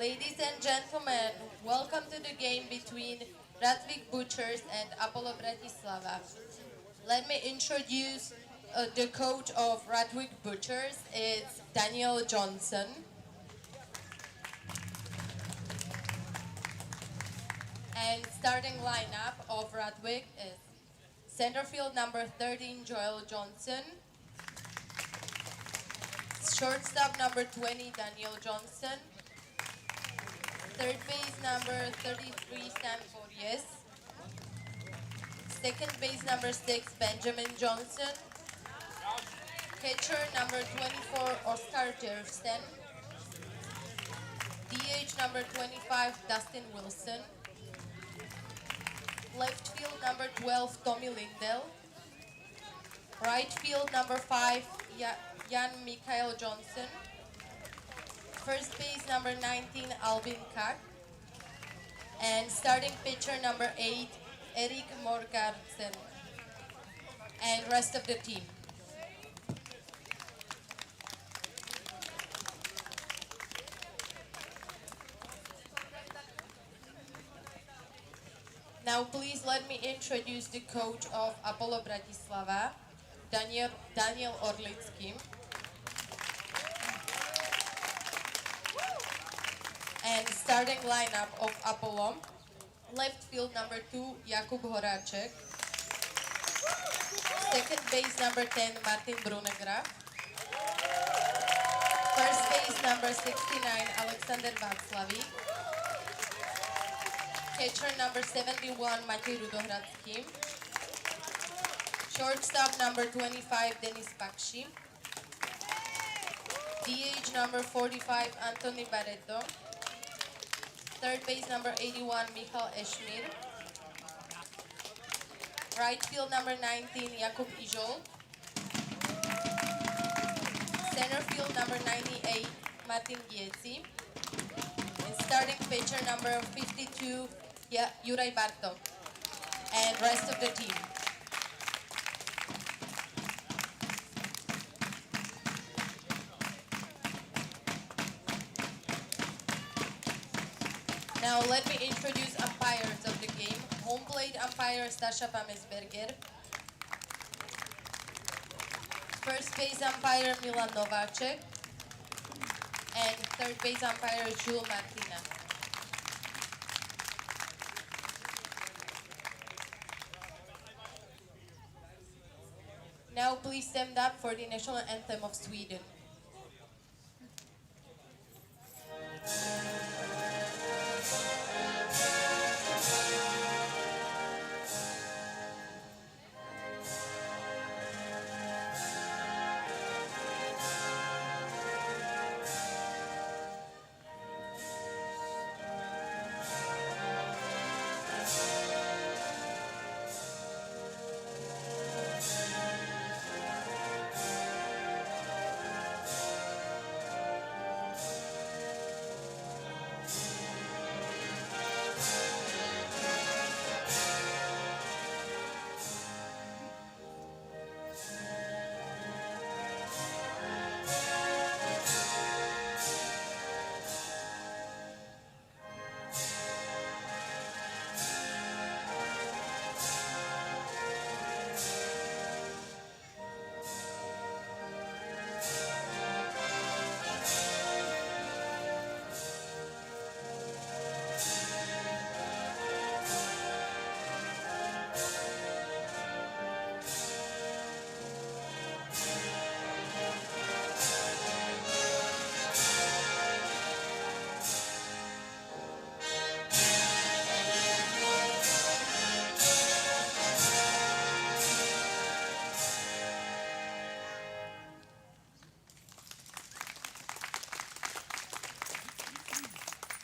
Ladies and gentlemen, welcome to the game between Rättvik Butchers and Apollo Bratislava. Let me introduce the coach of Rättvik Butchers. It's Daniel Johnson. And starting lineup of Rättvik is centerfield number 13, Joel Johnson. Shortstop number 20, Daniel Johnson. Third base number 33, Sam Forjes. Second base number 6, Benjamin Johnson. Catcher number 24, Oscar Jerfsten. DH number 25, Dustin Wilson. Left field number 12, Tommy Lindell. Right field number 5, Jan Mikael Johnson. First base number 19, Albin Kak. And starting pitcher number 8, Erik Morgarsen. And rest of the team. Now please let me introduce the coach of Apollo Bratislava, Daniel Orlický. And starting lineup of Apollo, left field number 2, Jakub Horáček. Second base number 10, Martin Brunegraf. First base number 69, Alexander Václavík. Catcher number 71, Matej Rudohradský. Shortstop number 25, Denis Bakshi. DH number 45, Anthony Barreto. Third base number 81, Michal Ešmír. Right field number 19, Jakub Ižol. Center field number 98, Martin Gieci. And starting pitcher number 52, Juraj Bartok. And rest of the team. Now let me introduce umpires of the game. Home plate umpire Stasha Pamesberger. First base umpire Milan Nováček. And third base umpire Jules Martina. Now please stand up for the national anthem of Sweden.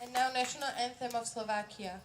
And now national anthem of Slovakia.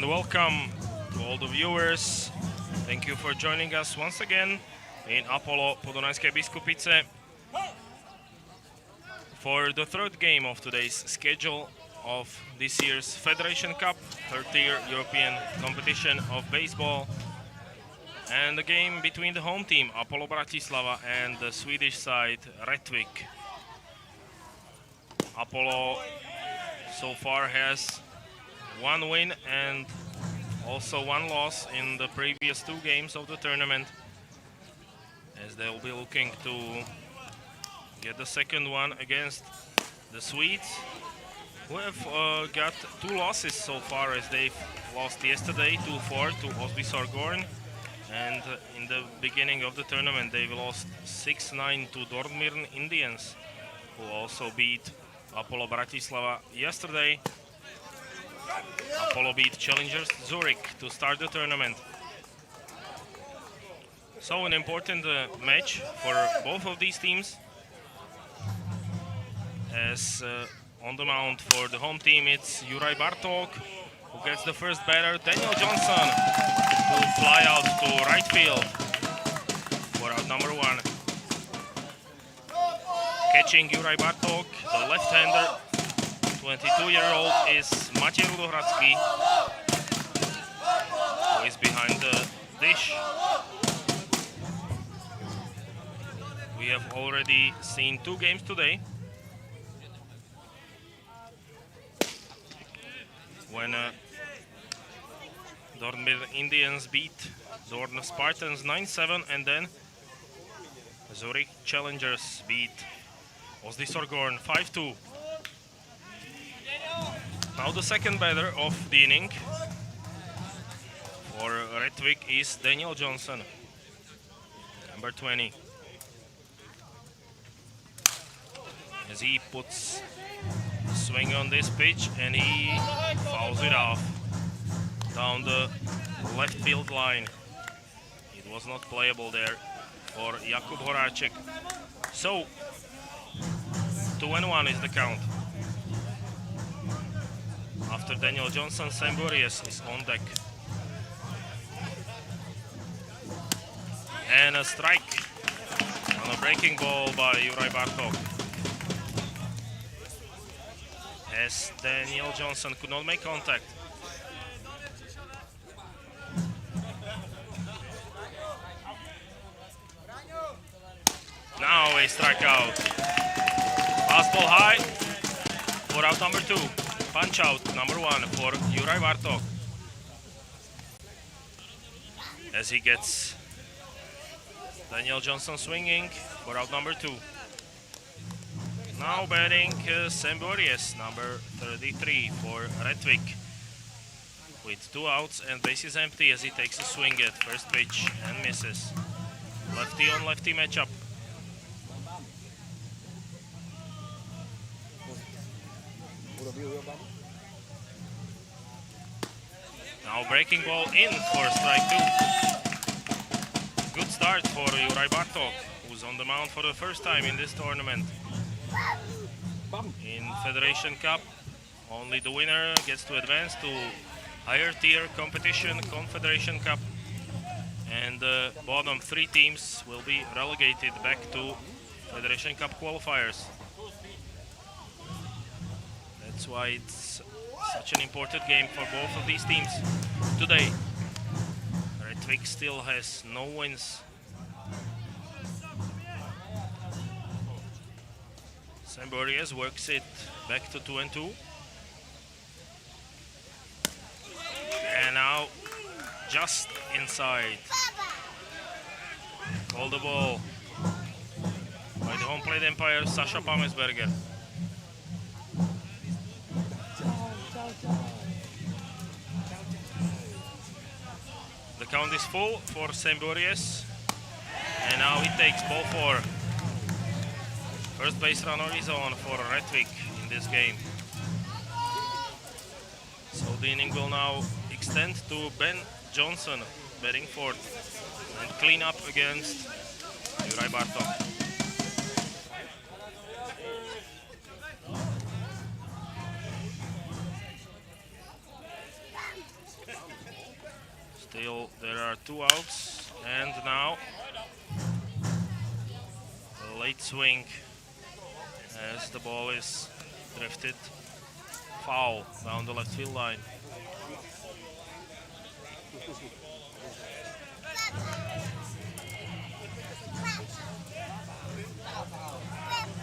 welcome to all the viewers. Thank you for joining us once again in Apollo Podunajské Biskupice for the third game of today's schedule of this year's Federation Cup, third-tier European competition of baseball, and the game between the home team Apollo Bratislava and the Swedish side Rättvik. Apollo so far has one win and also one loss in the previous two games of the tournament, as they will be looking to get the second one against the Swedes, who have got two losses so far, as they've lost yesterday 2-4 to SVK, and in the beginning of the tournament they've lost 6-9 to Dortmund Indians, who also beat Apollo Bratislava yesterday. Apollo beat challengers Zurich to start the tournament. So an important match for both of these teams, as on the mound for the home team it's Juraj Bartók, who gets the first batter. Daniel Johnson will fly out to right field for out number one. Catching Juraj Bartók, the left-hander, 22-year-old, is Matěj Rudohradský, who is behind the dish. We have already seen two games today, when Dortmund Indians beat Dortmund Spartans 9-7, and then Zurich Challengers beat SVK 5-2. Now the second batter of the inning for Rättvik is Daniel Johnson, number 20. As he puts a swing on this pitch and he fouls it off down the left field line. It was not playable there for Jakub Horáček. So 2-1 is the count. After Daniel Johnson, Sam Burries is on deck. And a strike on a breaking ball by Juraj Bartók, as Daniel Johnson could not make contact. Now a strikeout. Fastball high for out number two. Punch out number one for Juraj Bartók, as he gets Daniel Johnson swinging for out number two. Now batting Sam Burries, number 33 for Rättvik, with two outs and bases empty, as he takes a swing at first pitch and misses. Lefty on lefty matchup. Now breaking ball in for strike two. Good start for Juraj Bartók, who's on the mound for the first time in this tournament. In Federation Cup, only the winner gets to advance to higher tier competition, Confederation Cup, and the bottom three teams will be relegated back to Federation Cup qualifiers. That's why it's such an important game for both of these teams today. Rättvik still has no wins. Sam Burries works it back to 2-2. And now just inside. Call the ball by the home plate umpire Sasha Pamesberger. The count is full for Sam Burries, and now he takes ball four. First base runner is on for Rättvik in this game. So the inning will now extend to Ben Johnson batting fourth and clean up against Juraj Bartók. Still, there are 2 outs, and now a late swing as the ball is drifted foul down the left field line.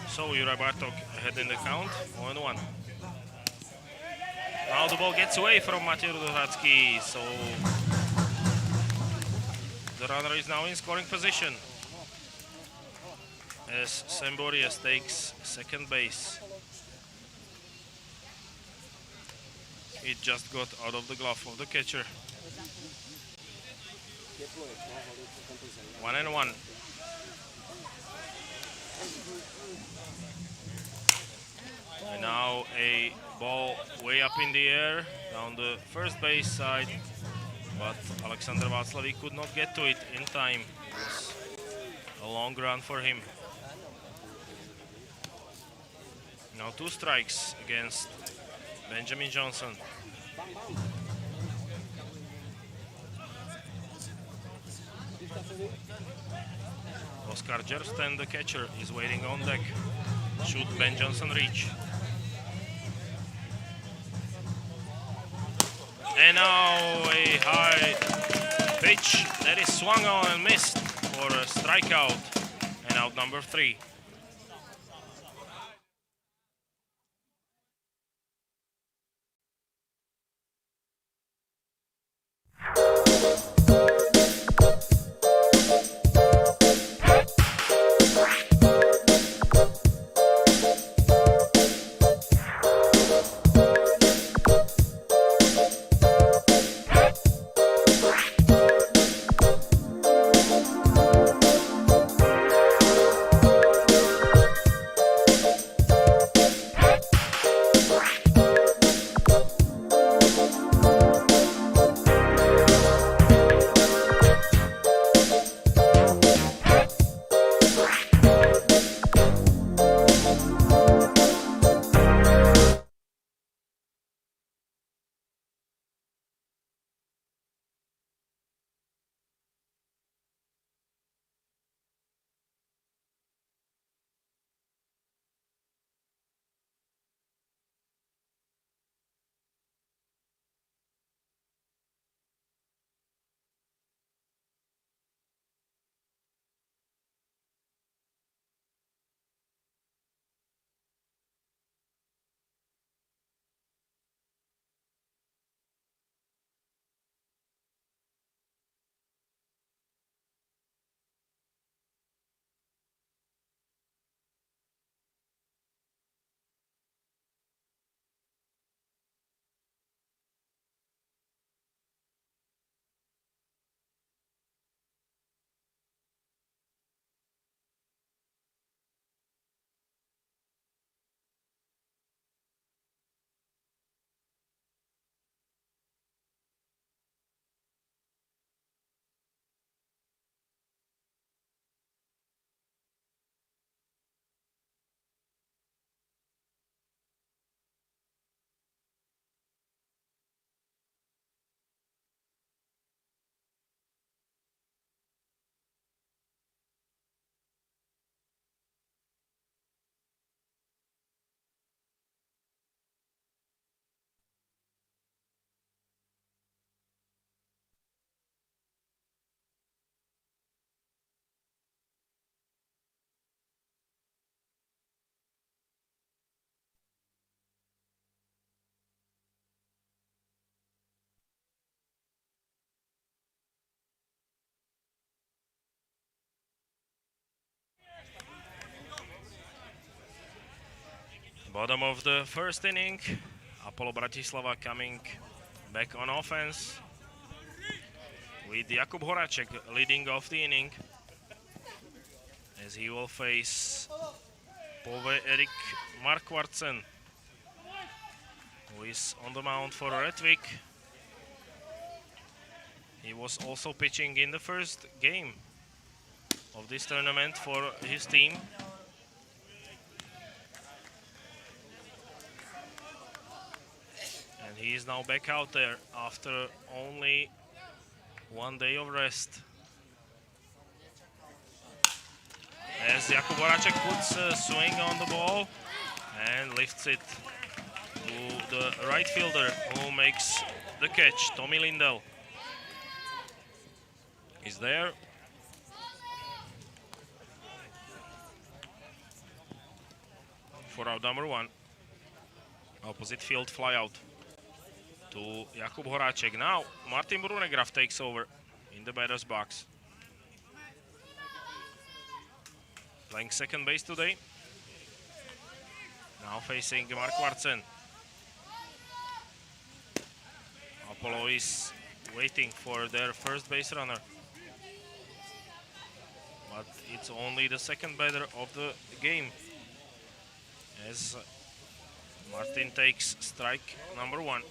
So Juraj Bartok ahead in the count, 1-1. Now the ball gets away from Matej Rudohradsky, so the runner is now in scoring position as Semborius takes second base. It just got out of the glove of the catcher. 1-1. And now a ball way up in the air down the first base side, but Alexander Václavý could not get to it in time. It was a long run for him. Now 2 strikes against Benjamin Johnson. Oskar Jersten, the catcher, is waiting on deck. Should Ben Johnson reach? And now a high pitch that is swung on and missed for a strikeout, and out number 3. Bottom of the first inning, Apollo Bratislava coming back on offense with Jakub Horacek leading off the inning as he will face Pove Erik Markvartsen, who is on the mound for Rättvik. He was also pitching in the first game of this tournament for his team. And he is now back out there after only 1 day of rest. As Jakub Horacek puts a swing on the ball and lifts it to the right fielder who makes the catch. Tommy Lindell is there. For out number 1. Opposite field fly out to Jakub Horacek. Now Martin Brunegraf takes over in the batter's box. Playing second base today. Now facing Mark Vartsen. Apollo is waiting for their first base runner. But it's only the second batter of the game, as Martin takes strike number 1.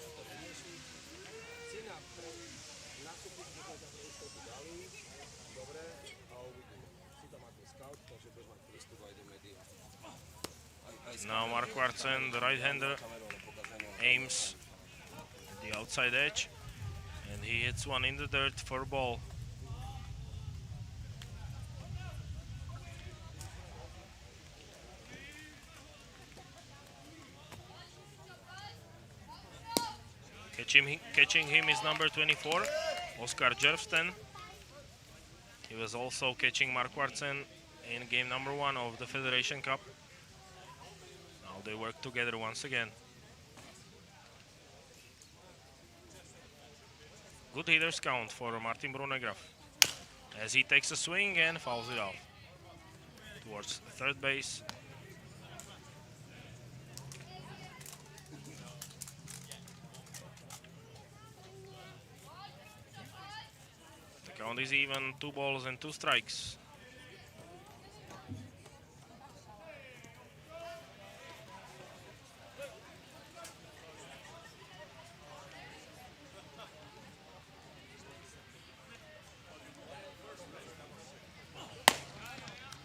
Now Mark Vartsen, the right-hander, aims at the outside edge, and he hits one in the dirt for a ball. Catching him is number 24, Oskar Jervsten. He was also catching Mark Vartsen in game number 1 of the Federation Cup. Now they work together once again. Good hitters count for Martin Brunegraf, as he takes a swing and fouls it off towards third base. The count is even, 2 balls and 2 strikes.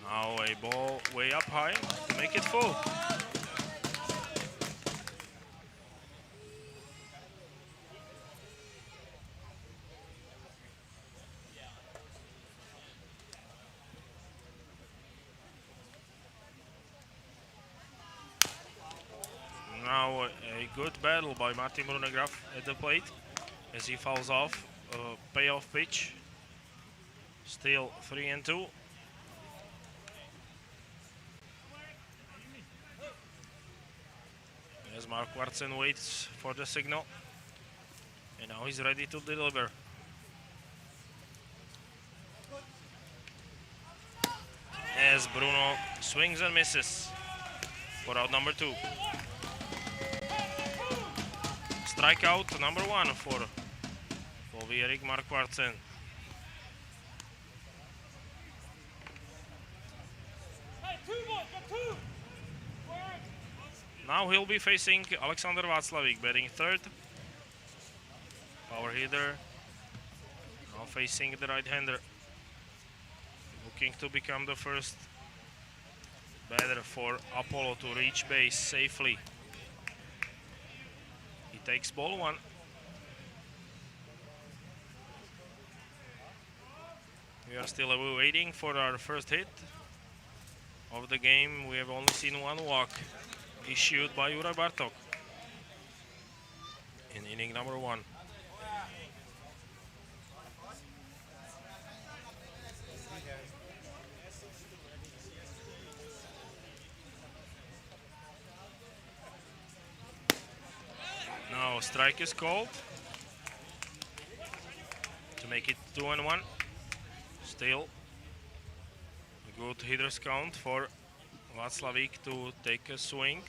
Now a ball way up high to make it full. Now a good battle by Martin Brunegraf at the plate as he fouls off a payoff pitch. Still 3-2. As Mark Vartsen waits for the signal, and now he's ready to deliver. As Bruno swings and misses for out number 2. Strikeout number 1 for Volvierik Mark Vartsen. Now he'll be facing Alexander Václavík, batting third. Power hitter. Now facing the right-hander, looking to become the first batter for Apollo to reach base safely. He takes ball 1. We are still waiting for our first hit of the game. We have only seen 1 walk issued by Juraj Bartok in inning number 1. Now a strike is called to make it 2-1. Still a good hitters count for Václavík to take a swing.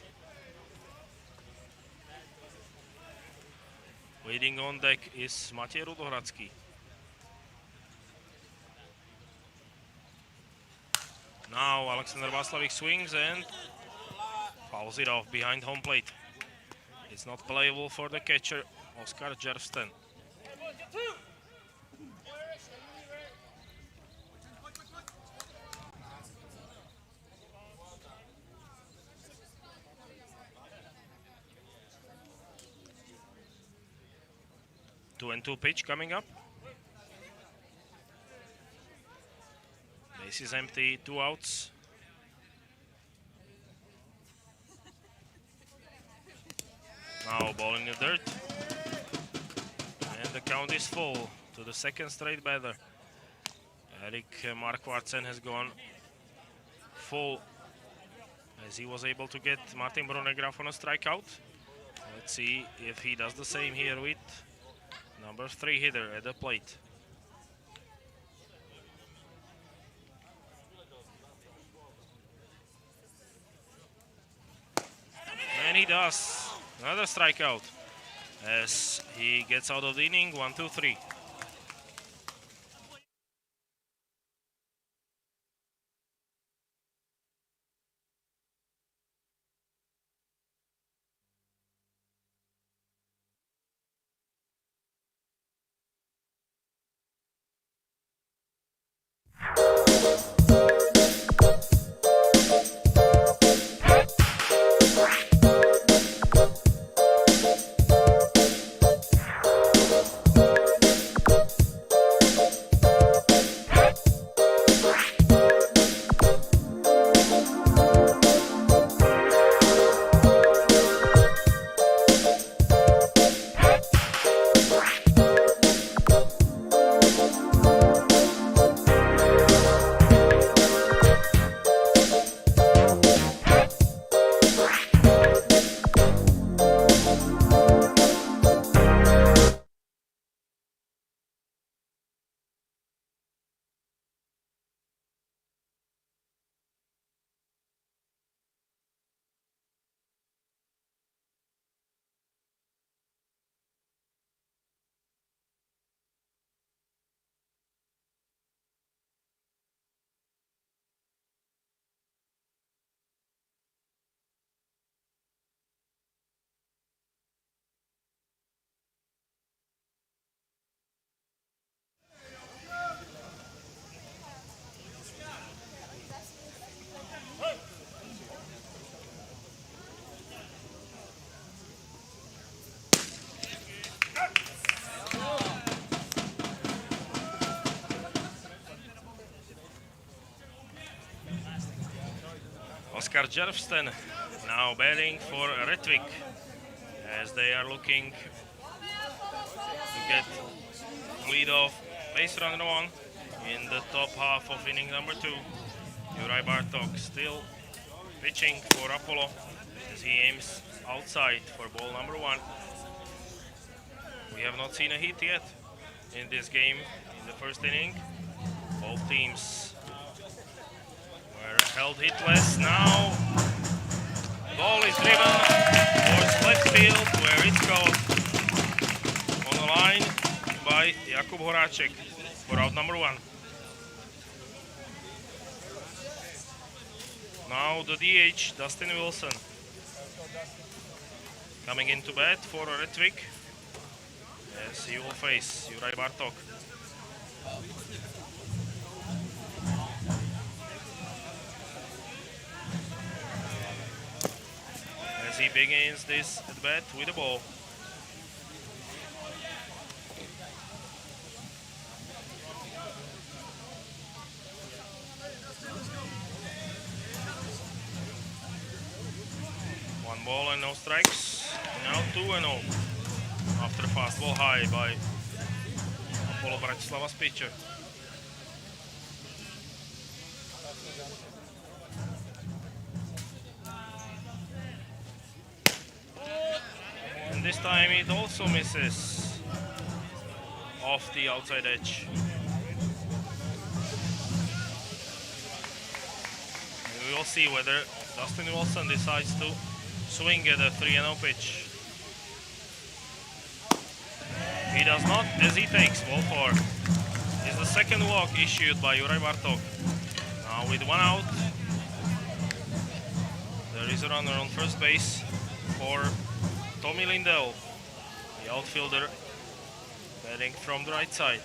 Waiting on deck is Matej Rudohradský. Now Alexander Václavík swings and fouls it off behind home plate. It's not playable for the catcher, Oskar Jervsten. Two pitch coming up. is empty, 2 outs. Now ball in the dirt. And the count is full to the second straight batter. Erik Markvartsen has gone full as he was able to get Martin Bronegraf on a strikeout. Let's see if he does the same here with number 3 hitter at the plate. And he does. Another strikeout as he gets out of the inning. 1, 2, 3. Oskar Jervsten now batting for Rättvik as they are looking to get lead off base runner 1 in the top half of inning number 2. Juraj Bartok still pitching for Apollo as he aims outside for ball number 1. We have not seen a hit yet in this game in the first inning. Both teams were held hitless. Now ball is driven towards left field where it's caught on the line by Jakub Horáček for out number 1. Now the DH, Dustin Wilson, coming into bat for Rättvik as he will face Juraj Bartok. As he begins this at bat with the ball. One ball and no strikes. Now 2-0 after fastball high by Apollo Bratislava's pitcher. And this time it also misses off the outside edge. And we will see whether Dustin Wilson decides to swing at a 3-0 pitch. He does not, as he takes ball 4. Is the second walk issued by Juraj Bartok. Now with 1 out, there is a runner on first base for Tommy Lindell, the outfielder, batting from the right side.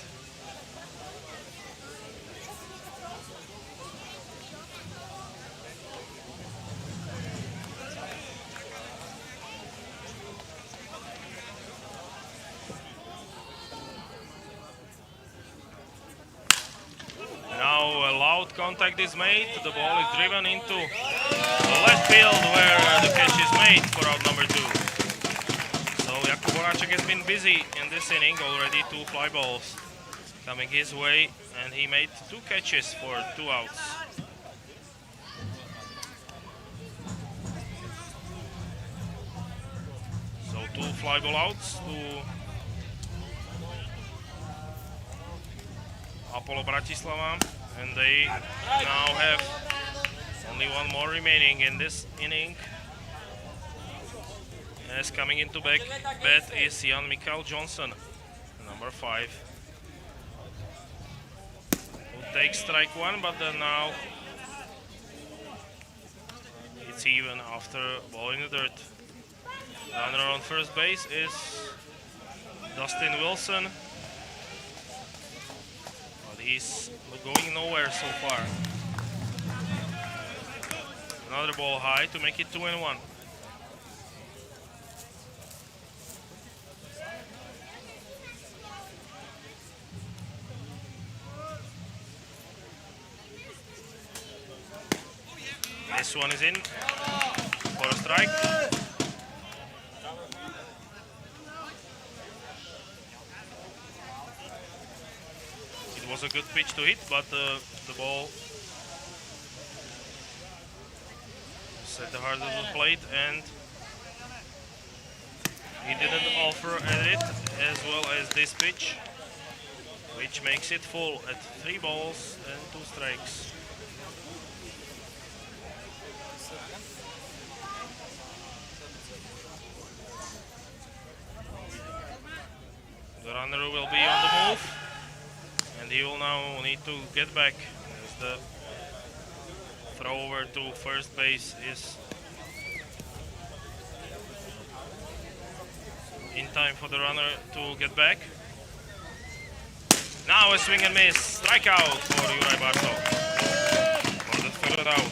contact is made, the ball is driven into the left field where the catch is made for out number 2. So Jakub Horáček has been busy in this inning, already 2 fly balls coming his way, and he made 2 catches for 2 outs. So 2 fly ball outs to Apollo Bratislava, and they now have only 1 more remaining in this inning. As coming into bat is Jan Mikael Johnson, number 5, who takes strike 1, but then now it's even after ball in the dirt. Runner on first base is Dustin Wilson, but he's going nowhere so far. Another ball high to make it 2-1. This one is in for a strike. It was a good pitch to hit, but the ball set the hard of the plate, and he didn't offer at it as well as this pitch, which makes it full at 3 balls and 2 strikes. The runner will be on the move, and he will now need to get back as the throw over to first base is in time for the runner to get back. Now a swing and miss, strikeout for Juraj Bartok for the 3rd out.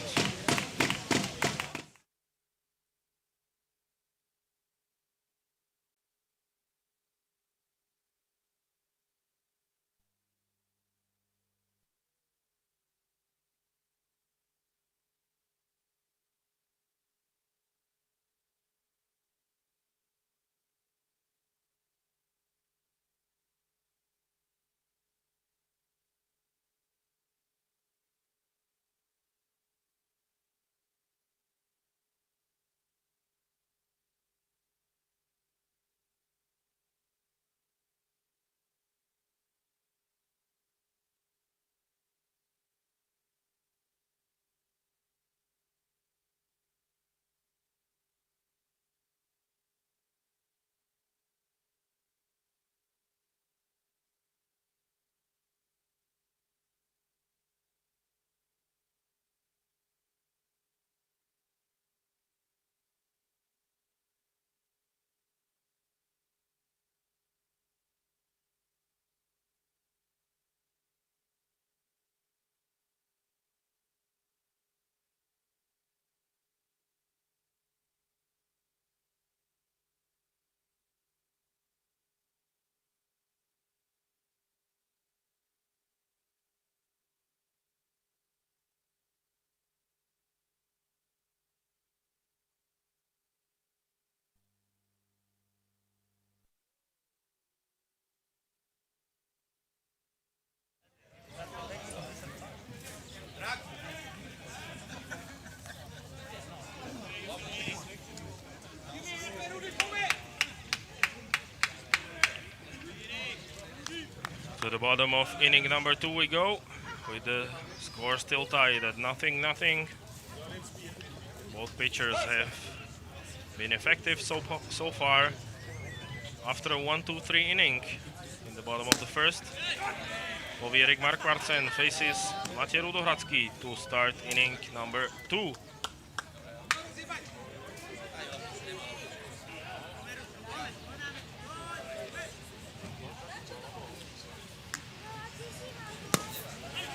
To the bottom of inning number 2 we go, with the score still tied at 0-0. Both pitchers have been effective so far. After a 1-2-3 inning in the bottom of the first, Povierik Markvartsen faces Matej Rudohradský to start inning number 2.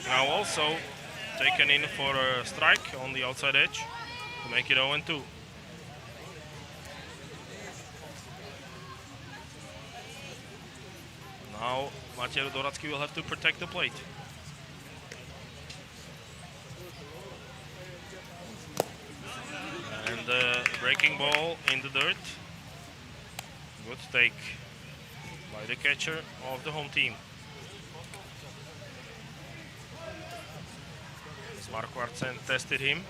Now also taken in for a strike on the outside edge to make it 0-2. Now Matej Rudohradský will have to protect the plate. breaking ball in the dirt. Good take by the catcher of the home team. As Mark Wartsen tested him.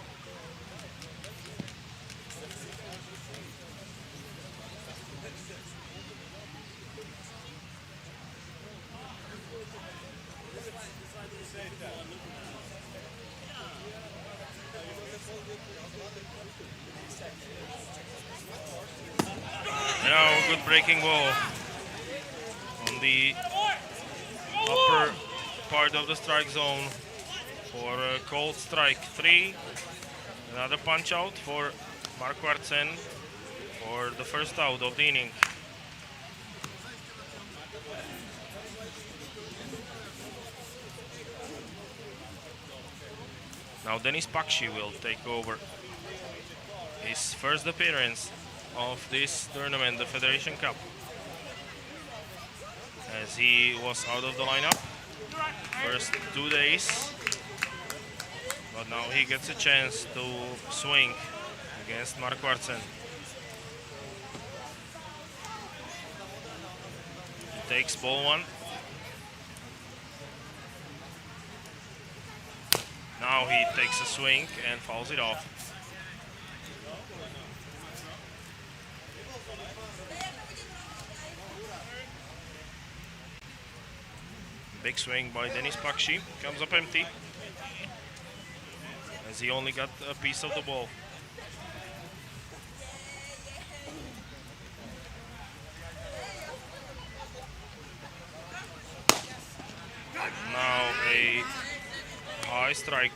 Now good breaking ball on the upper part of the strike zone for a cold strike 3. Another punch out for Mark Wartsen for the first out of the inning. Now Denis Pakshi will take over. His first appearance of this tournament, the Federation Cup, as he was out of the lineup first 2 days, but now he gets a chance to swing against Mark Wartsen. He takes ball 1. Now he takes a swing and fouls it off. Big swing by Denis Pakshi, comes up empty, as he only got a piece of the ball. Now a high strike.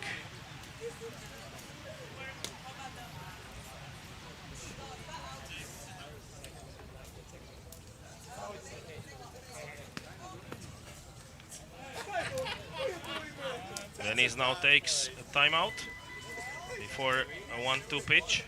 Denis now takes a timeout before a 1-2 pitch.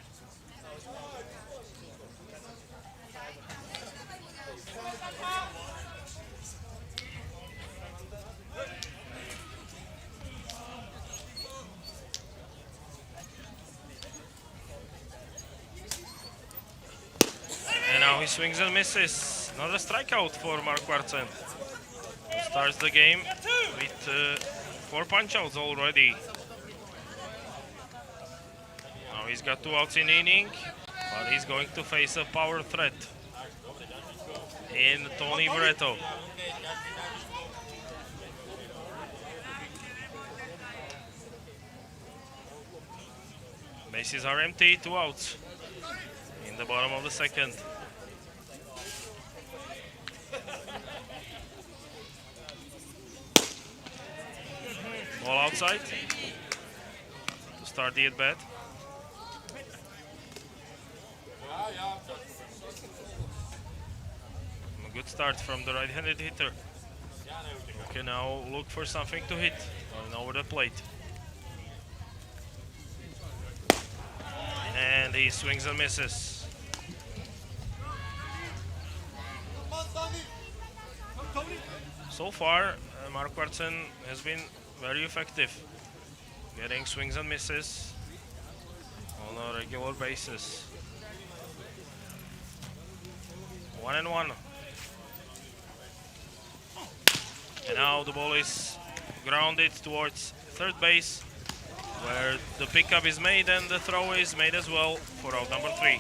And now he swings and misses. Another strikeout for Mark Wartsen. Starts the game with 4 punch-outs already. Now he's got 2 outs in the inning, but he's going to face a power threat in Tony Barreto. Bases are empty, 2 outs in the bottom of the second. Ball outside to start the at-bat. A good start from the right-handed hitter. Who can now look for something to hit over the plate. And he swings and misses. So far, Mark Wartsen has been very effective, getting swings and misses on a regular basis. 1-1. And now the ball is grounded towards third base, where the pickup is made and the throw is made as well for out number 3.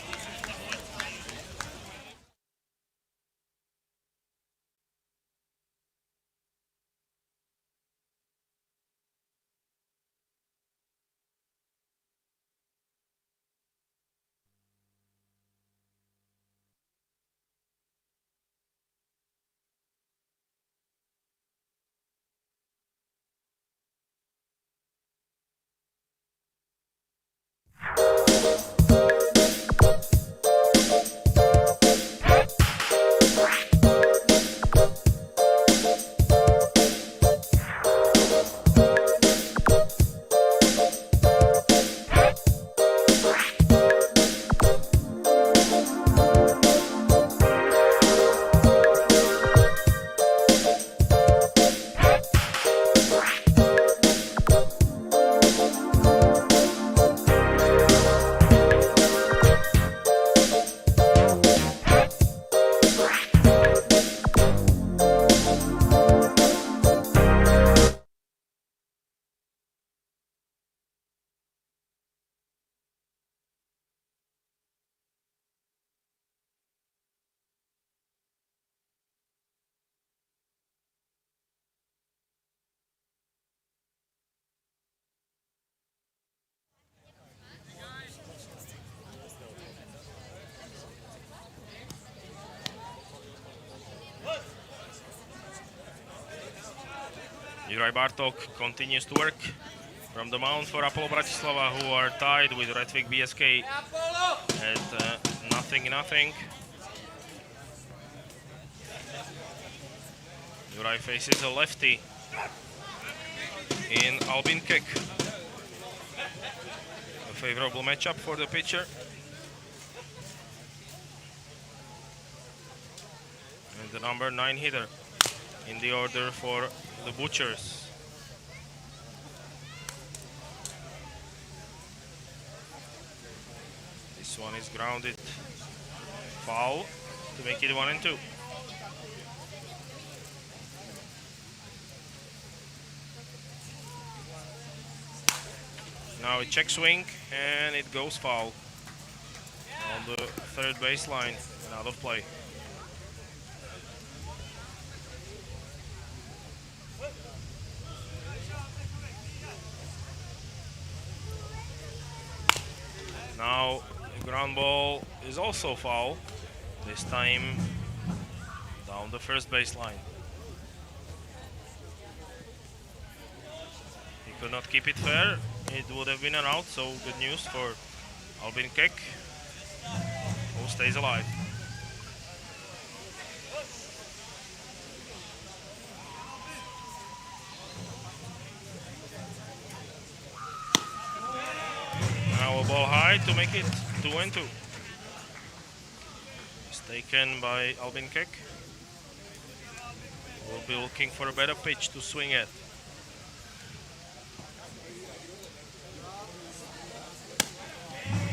Juraj Bartok continues to work from the mound for Apollo Bratislava, who are tied with Rättvik BSK at 0-0. Juraj faces a lefty in Albin Kek. A favorable matchup for the pitcher. And the number 9 hitter in the order for the Butchers. This one is grounded foul to make it 1-2. Now a check swing and it goes foul on the third baseline and out of play. Now the ground ball is also foul, this time down the first baseline. He could not keep it fair. It would have been an out, so good news for Albin Kek, who stays alive. Now a ball high to make it 2-2. It's taken by Albin Kek. We'll be looking for a better pitch to swing at.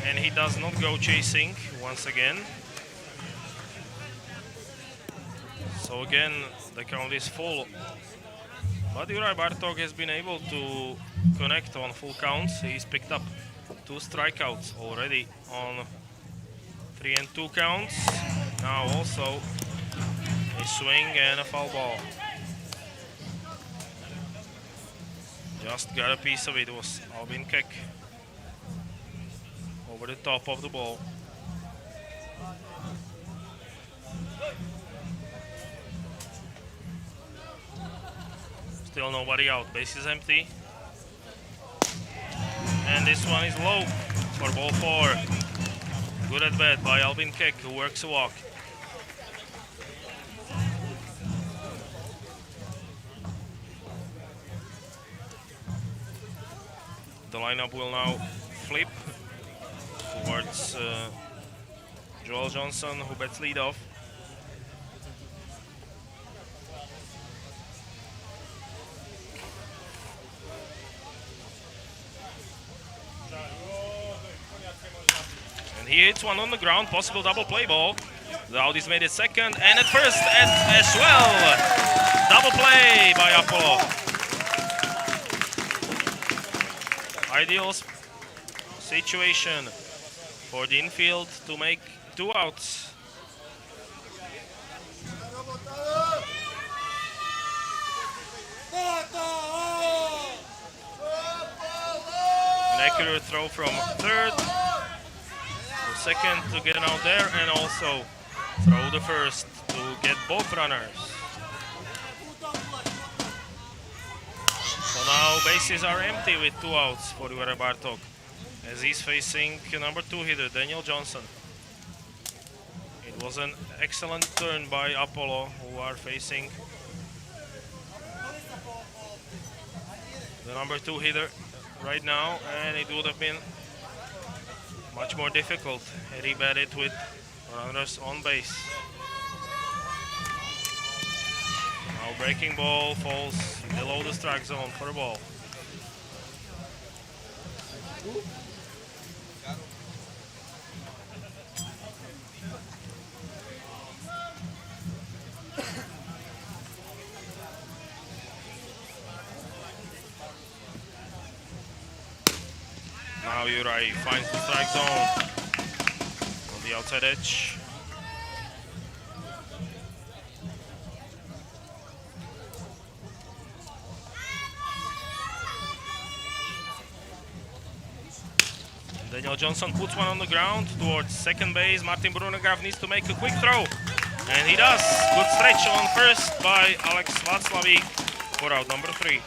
And he does not go chasing once again. So again, the count is full. But Juraj Bartok has been able to connect on full counts. He's picked up 2 strikeouts already on 3-2 counts. Now also a swing and a foul ball. Just got a piece of it. It was Albin Kek over the top of the ball. Still nobody out. Base is empty. And this one is low for ball 4. Good at bat by Albin Kek, who works a walk. The lineup will now flip towards Joel Johnson, who bats leadoff. And he hits one on the ground, possible double play ball. The out is made at second and at first as well. Double play by Apollo. Ideal situation for the infield to make 2 outs. An accurate throw from third to second to get an out there, and also throw the first to get both runners. So now bases are empty with 2 outs for Juraj Bartok, as he's facing number 2 hitter Daniel Johnson. It was an excellent turn by Apollo, who are facing the number 2 hitter right now, and it would have been much more difficult had he batted with runners on base. Now breaking ball falls below the strike zone for a ball. Now Juraj finds the strike zone on the outside edge. Daniel Johnson puts one on the ground towards second base. Martin Brunegraf needs to make a quick throw, and he does. Good stretch on first by Alex Václavík, for out number 3.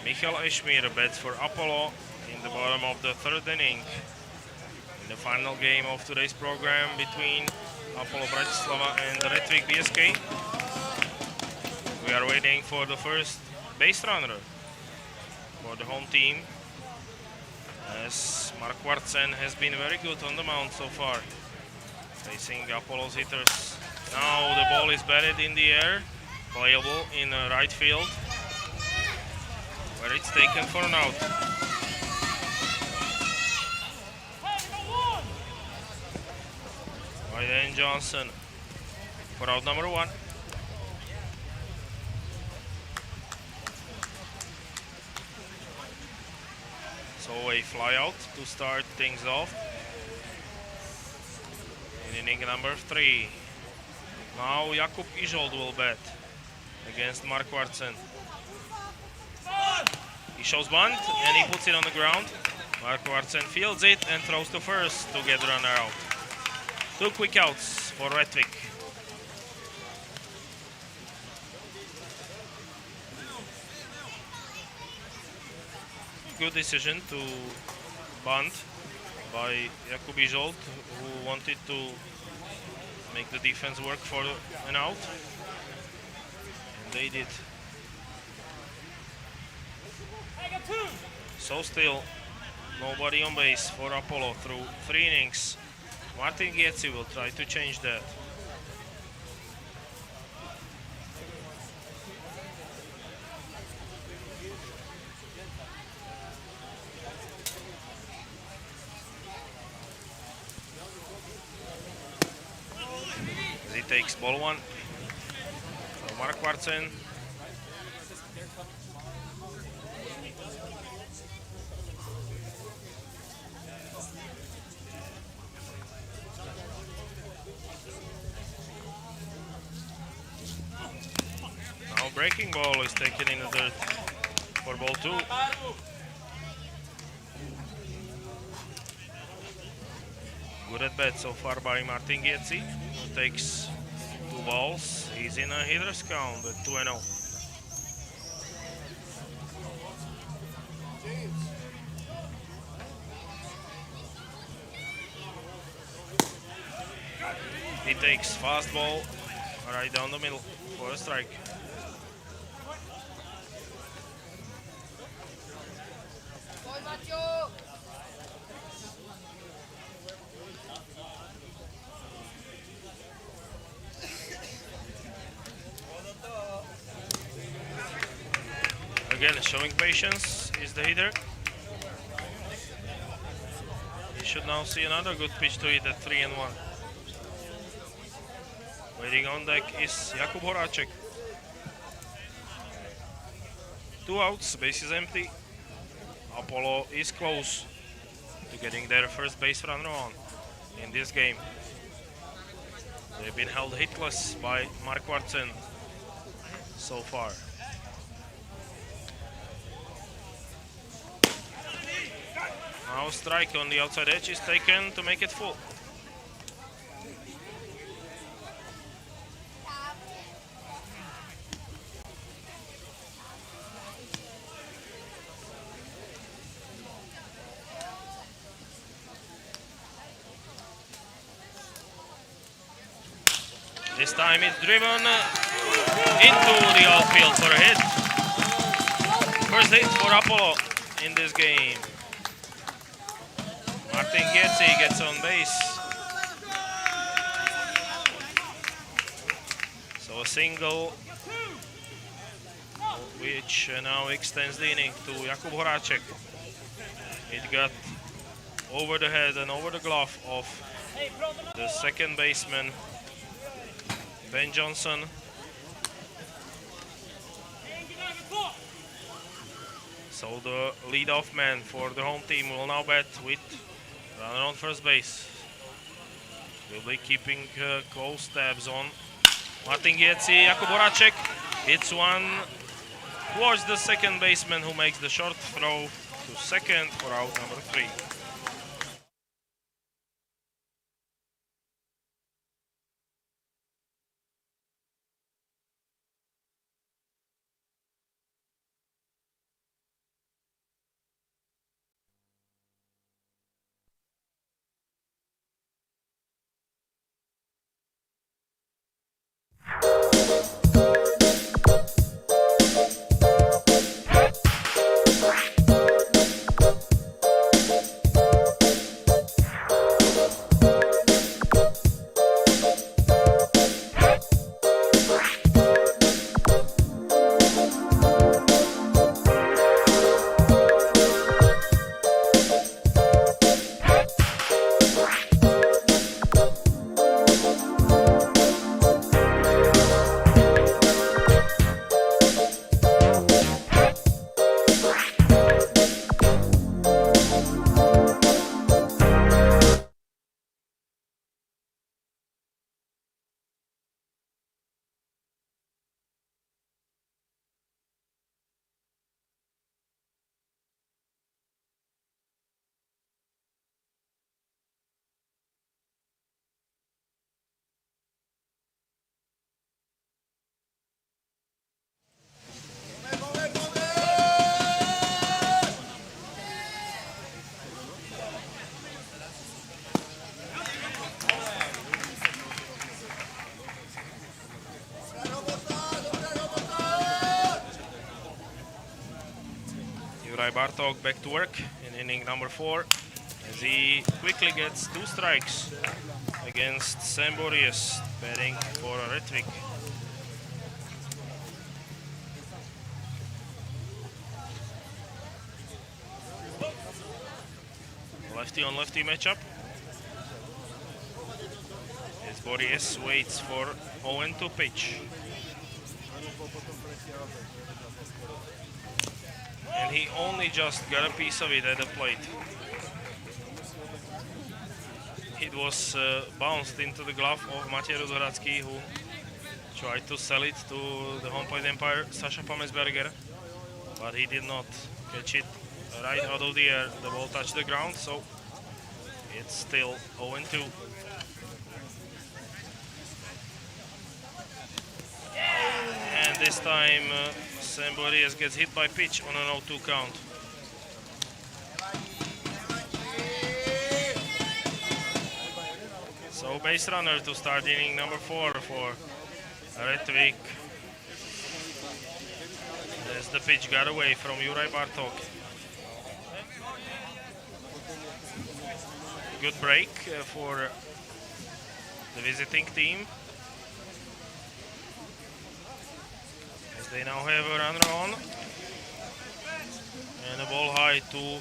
Michal Ešmír bets for Apollo in the bottom of the 3rd inning. In the final game of today's program between Apollo Bratislava and Rättvik BSK. We are waiting for the first base runner for the home team, as Mark Wartsen has been very good on the mound so far, facing Apollo's hitters. Now the ball is batted in the air, playable in right field, where it's taken for an out. By Dan Johnson for out number 1. So a fly out to start things off in inning number 3. Now Jakub Ižold will bat against Mark Wartsen. He shows bunt and he puts it on the ground. Mark Wartsen fields it and throws to first to get the runner out. 2 quick outs for Rättvik. Good decision to bunt by Jakub Ižold, who wanted to make the defense work for an out, and they did. So still nobody on base for Apollo through 3 innings. Martin Gietzi will try to change that. As he takes ball 1 for Mark Wartsen. Breaking ball is taken in the dirt for ball 2. Good at bat so far by Martin Gietzi, who takes 2 balls. He's in a hitter's count at 2-0. He takes fastball right down the middle for a strike. Again, showing patience is the hitter. should now see another good pitch to hit at 3-1. Waiting on deck is Jakub Horáček. 2 outs, base is empty. Apollo is close to getting their first base runner on in this game. They've been held hitless by Mark Watson so far. Now strike on the outside edge is taken to make it full. This time it's driven into the outfield for a hit. First hit for Apollo in this game. Martin Gietzi gets on base. So a single, which now extends the inning to Jakub Horáček. It got over the head and over the glove of the second baseman, Ben Johnson. So the leadoff man for the home team will now bat with runner on first base. Will be keeping close tabs on Martin Gietzi. Jakub Horáček hits one towards the second baseman, who makes the short throw to second for out number 3. Bartók back to work in inning number 4 as he quickly gets 2 strikes against Sam Bories, batting for Rättvik. Lefty on lefty matchup as Bories waits for 0-2 pitch. And he only just got a piece of it at the plate. It was bounced into the glove of Matej Rozhradsky, who tried to sell it to the home plate umpire Sasha Pamesberger, but he did not catch it right out of the air. The ball touched the ground, so it's still 0-2. And this time Sam Bories gets hit by pitch on an 0-2 count. So base runner to start inning number 4 for Rättvik. As the pitch got away from Juraj Bartók. Good break for the visiting team. As they now have a runner on. And a ball high to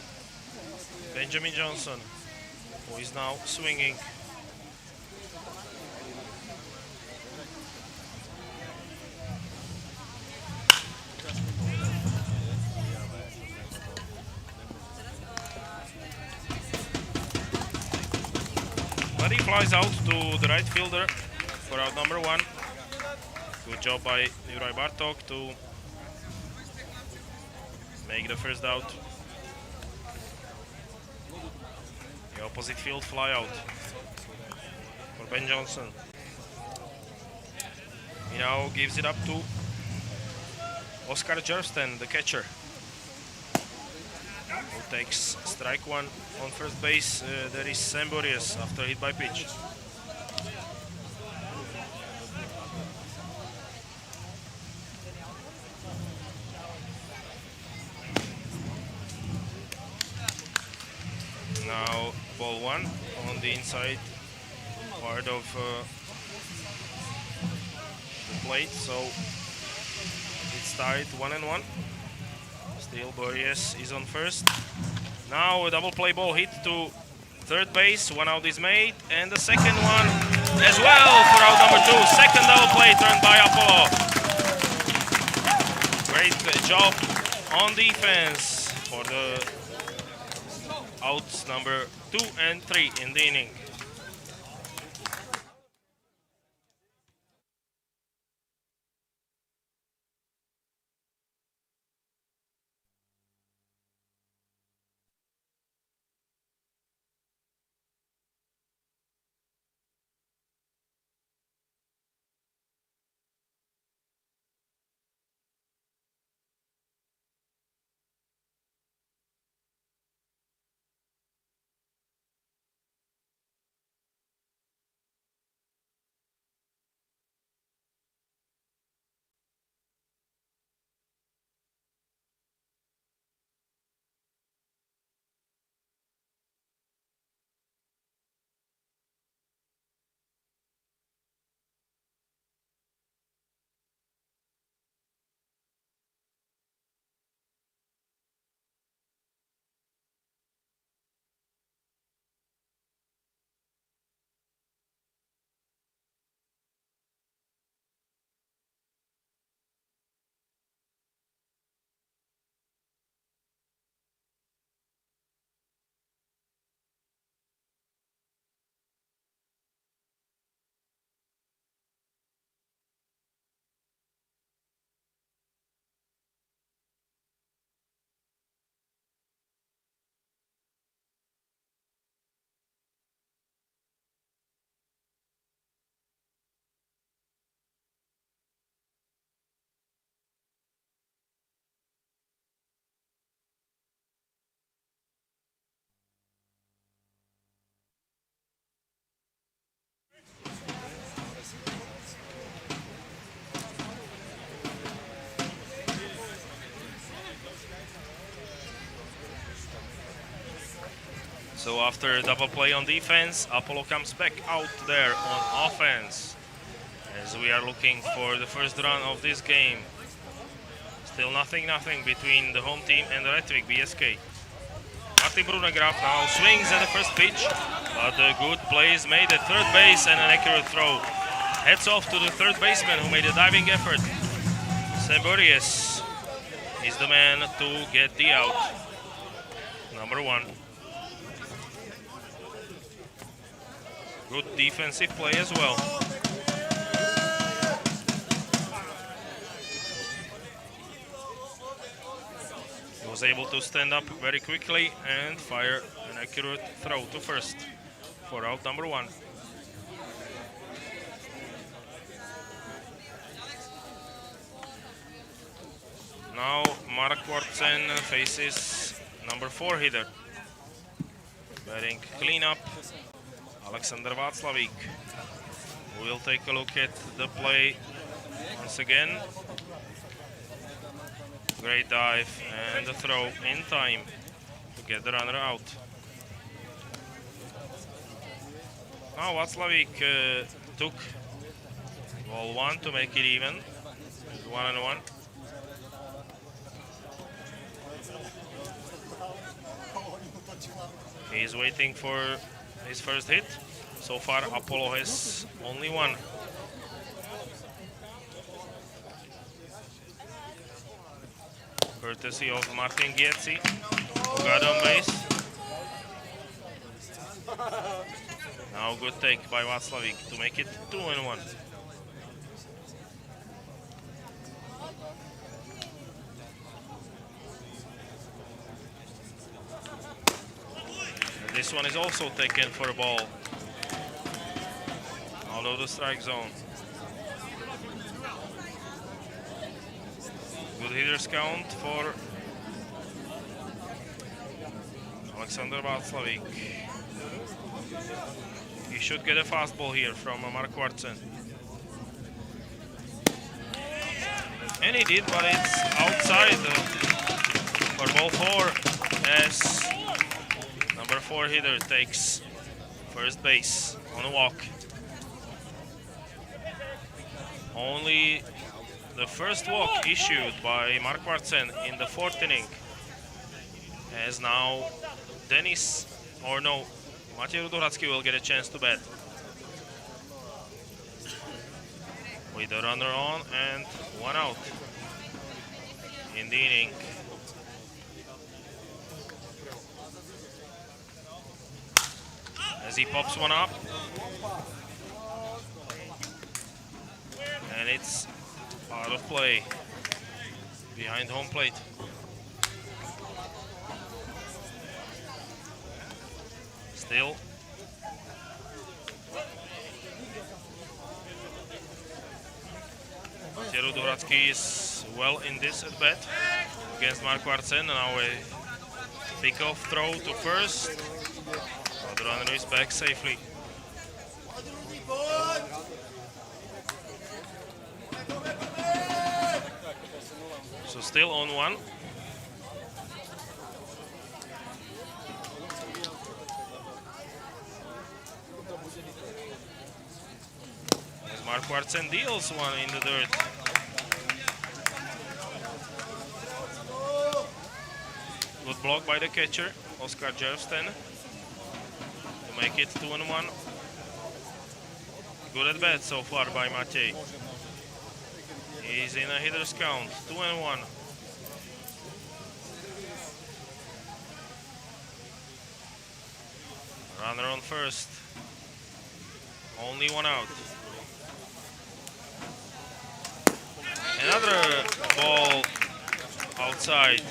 Benjamin Johnson. who is now swinging. But he flies out to the right fielder for out number 1. Good job by Juraj Bartok to make the first out. The opposite field fly out for Ben Johnson. He now gives it up to Oskar Jersten, the catcher, who takes strike 1 on first base. There is Sam Bories after hit by pitch. Now ball 1 on the inside part of the plate, so it's tied 1-1. Still Bories is on first. Now a double play ball hit to third base, 1 out is made, and the second one as well for out number 2. Second double play turned by Apollo. Great job on defense for the outs number 2 and 3 in the inning. So after a double play on defense, Apollo comes back out there on offense as we are looking for the first run of this game. Still nothing between the home team and the Rättvik BSK. Martin Brunegraf now swings at the first pitch, but a good play is made at third base and an accurate throw. Heads off to the third baseman who made a diving effort. Sam Bories is the man to get the out. Number 1. Good defensive play as well. He was able to stand up very quickly and fire an accurate throw to first for out number 1. Now Mark Kvartsen faces number 4 hitter. Batting cleanup, Alexander Václavík. We'll take a look at the play once again. Great dive and the throw in time to get the runner out. Now Václavík took ball 1 to make it even. 1-1. He's waiting for his first hit. So far, Apollo has only one. Courtesy of Martin Gietzi, who got on base. Now good take by Václavík to make it 2-1. This one is also taken for a ball out of the strike zone. Good hitters count for Alexander Václavík. He should get a fastball here from Mark Wartsen. And he did, but it's outside for ball 4 as number 4 hitter takes first base on a walk. Only the first walk issued by Mark Wartsen in the 4th inning, as now Matej Rudohradsky will get a chance to bat. With a runner on and 1 out in the inning. As he pops one up, and it's out of play behind home plate. Still Matej Rudohradsky is well in this at bat against Mark Wartsen. Now a pick-off throw to first. The runner is back safely. So still on 1. As Mark Wartsen deals one in the dirt. Good block by the catcher, Oskar Jervsten, to make it 2-1. Good at bat so far by Matej. He's in a hitter's count, 2-1. Runner on first. Only 1 out. Another ball outside.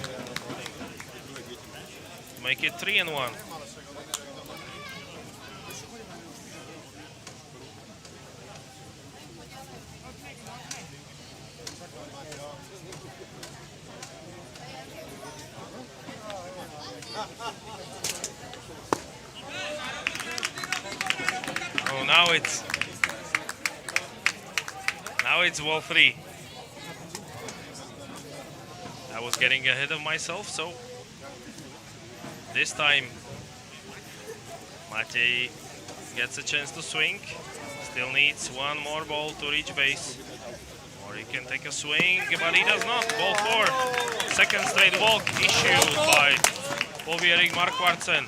Make it 3-1. Oh, now it's ball 3. I was getting ahead of myself, so this time Matej gets a chance to swing. Still needs one more ball to reach base. Or he can take a swing, but he does not. Ball 4. Second straight walk issued by Poviering Mark Wartsen.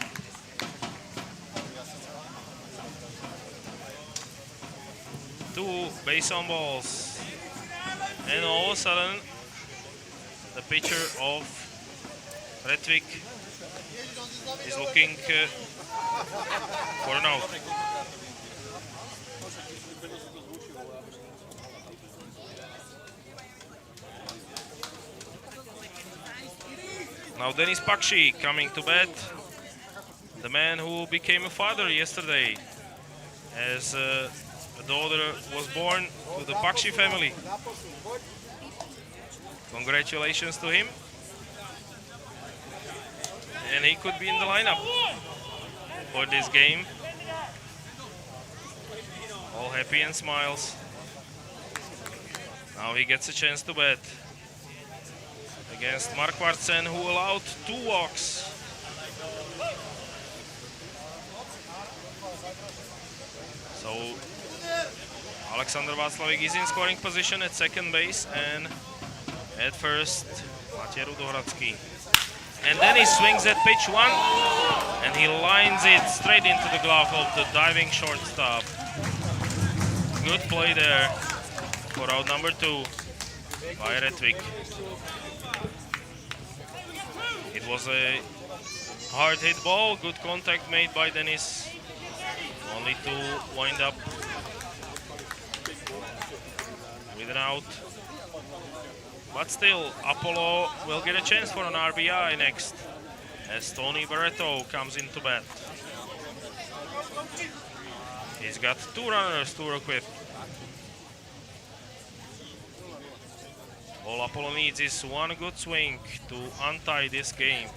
Two base on balls. And all of a sudden, the pitcher of Rättvik is looking for an out. Now Denis Pakshi coming to bat, the man who became a father yesterday, as a daughter was born to the Pakshi family. Congratulations to him. And he could be in the lineup for this game. All happy and smiles. Now he gets a chance to bat against Mark Wartsen, who allowed 2 walks. So Alexander Václavík is in scoring position at second base, and at first Matej Rudohradsky. And then he swings at pitch 1, and he lines it straight into the glove of the diving shortstop. Good play there for out number 2 by Rättvik. It was a hard hit ball, good contact made by Dennis, only to wind up with an out. But still, Apollo will get a chance for an RBI next as Tony Barreto comes into bat. He's got 2 runners to work with. All Apollo needs is one good swing to untie this game.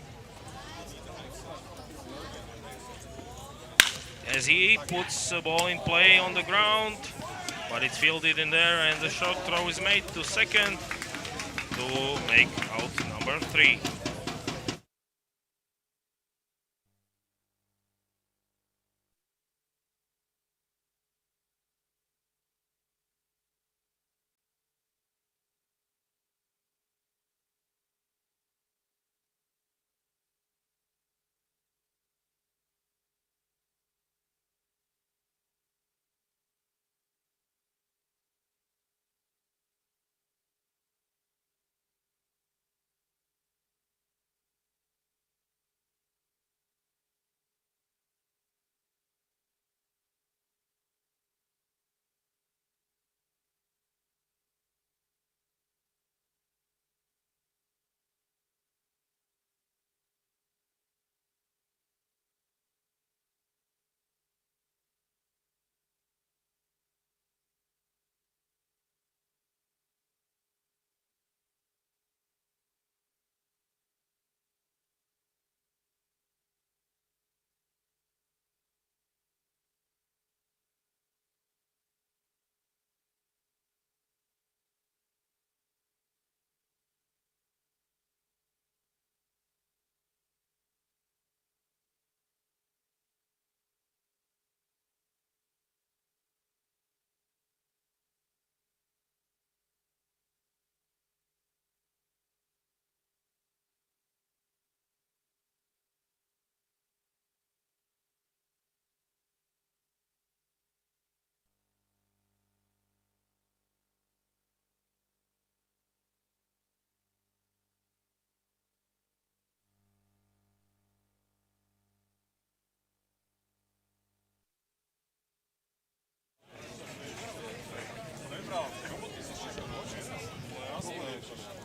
As he puts the ball in play on the ground, but it's fielded in there, and the short throw is made to second to make out number 3.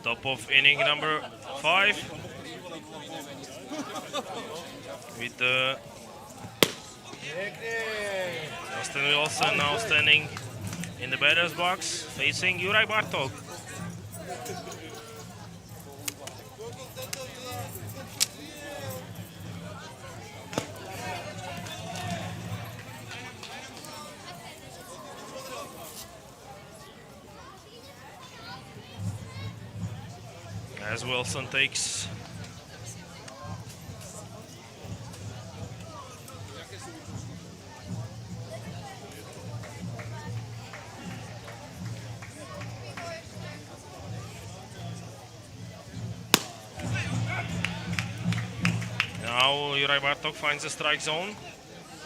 Top of inning number 5 with Justin Wilson now standing in the batter's box facing Juraj Bartok. As Wilson takes now Juraj Bartok finds the strike zone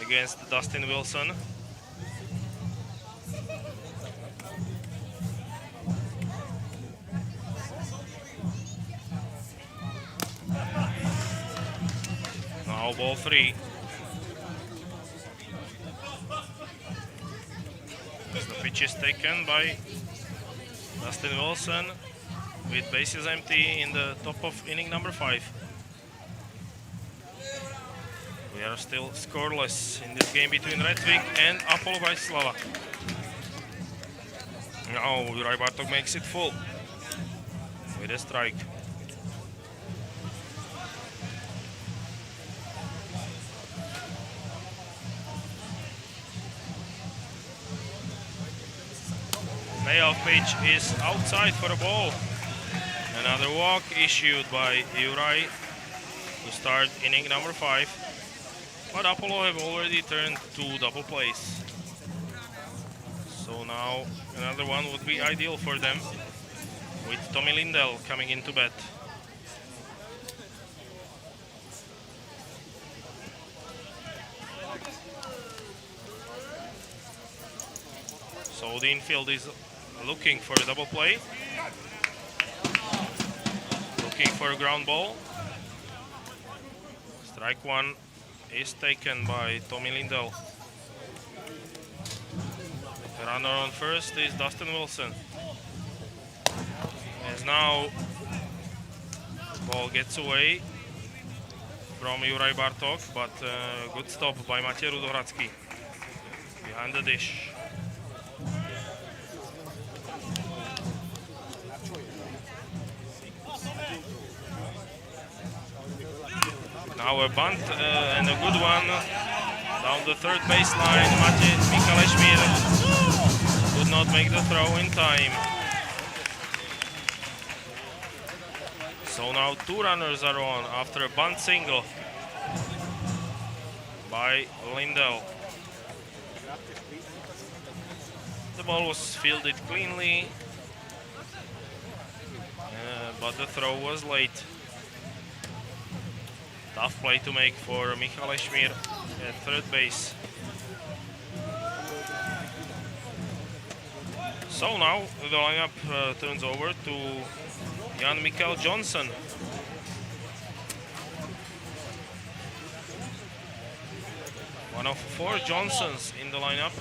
against Dustin Wilson. Now ball 3. As the pitch is taken by Dustin Wilson with bases empty in the top of inning number 5. We are still scoreless in this game between Rättvik and Apollo Bratislava. Now Juraj Bartok makes it full with a strike. Layoff pitch is outside for a ball. Another walk issued by Juraj to start inning number 5. But Apollo have already turned 2 double plays. So now another one would be ideal for them with Tommy Lindell coming into bat. So the infield is looking for a double play. Looking for a ground ball. Strike one is taken by Tommy Lindell. The runner on first is Dustin Wilson. As now ball gets away from Juraj Bartok, but good stop by Matej Rudohradský behind the dish. Now a bunt and a good one down the third baseline. Michal Ešmír could not make the throw in time. So now two runners are on after a bunt single by Lindell. The ball was fielded cleanly, but the throw was late. Tough play to make for Michal Ešmír at third base. So now the lineup turns over to Jan Mikael Johnson. One of four Johnsons in the lineup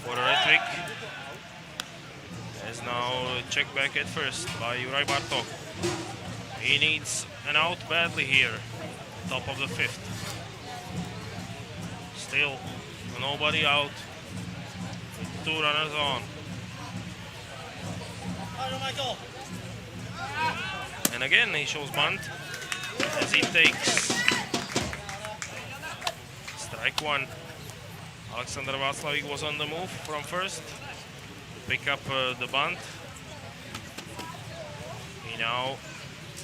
for Rättvik. As now checked back at first by Juraj Bartok. He needs an out badly here, top of the fifth. Still nobody out, with two runners on. And again he shows bunt as he takes strike one. Alexander Václavík was on the move from first to pick up the bunt. He now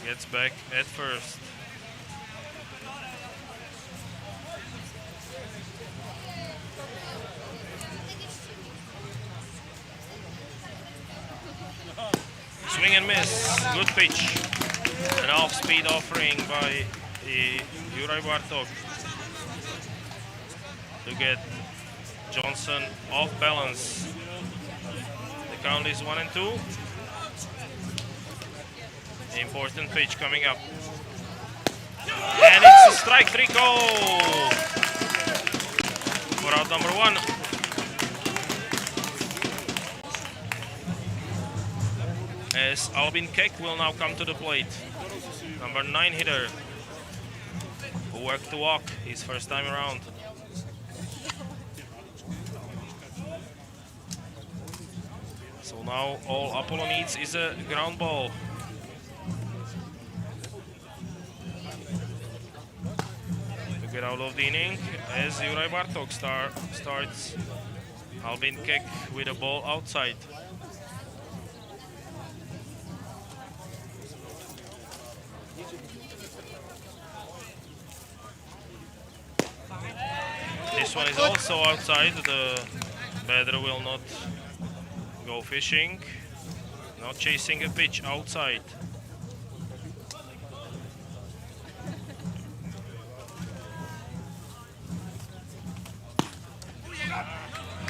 gets back at first. Swing and miss, good pitch. An off-speed offering by Juraj Bartok to get Johnson off balance. The count is 1-2. Important pitch coming up. And it's a strike three call for out number one. As Albin Kek will now come to the plate. Number 9 hitter who worked to walk his first time around. So now all Apollo needs is a ground ball. To get out of the inning as Juraj Bartok starts. Albin Kek with a ball outside. This one is also outside. The batter will not go fishing. Not chasing a pitch outside.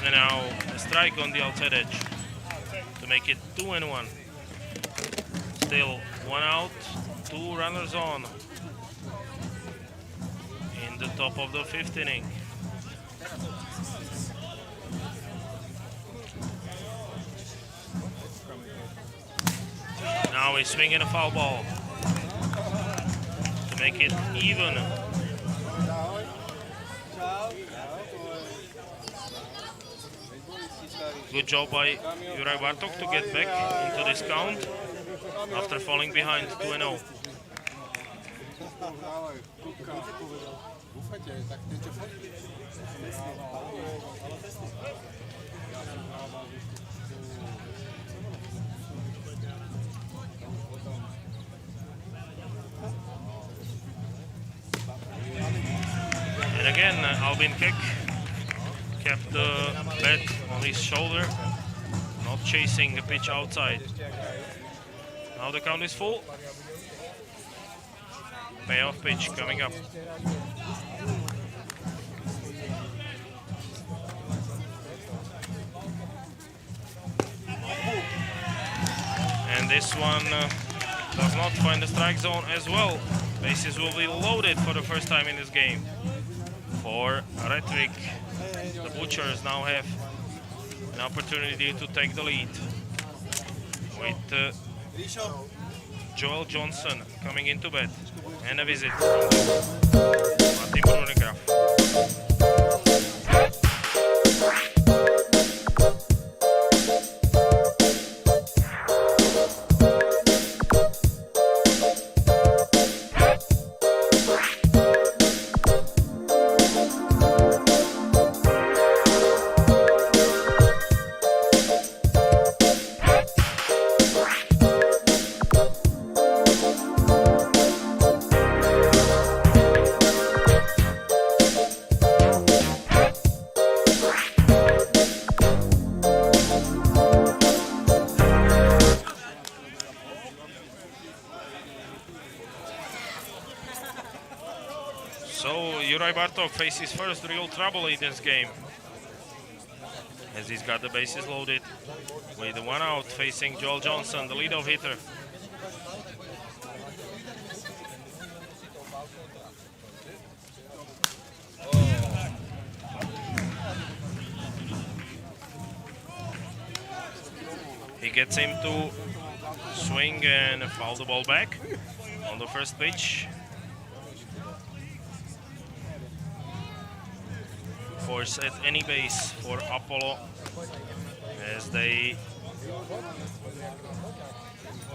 And now a strike on the outside edge to make it 2-1. Still one out, two runners on in the top of the fifth inning. Now he's swinging a foul ball to make it even. Good job by Juraj Bartok to get back into this count after falling behind 2-0. And again, Albin Kek kept the bat on his shoulder, not chasing the pitch outside. Now the count is full. Payoff pitch coming up. And this one does not find the strike zone as well. Bases will be loaded for the first time in this game. For Rättvik, the Butchers now have an opportunity to take the lead with Joel Johnson coming into bat and a visit from Martin Brunegraf. Faces first real trouble in this game, as he's got the bases loaded with one out, facing Joel Johnson, the leadoff hitter. He gets him to swing and foul the ball back on the first pitch. Force at any base for Apollo, as they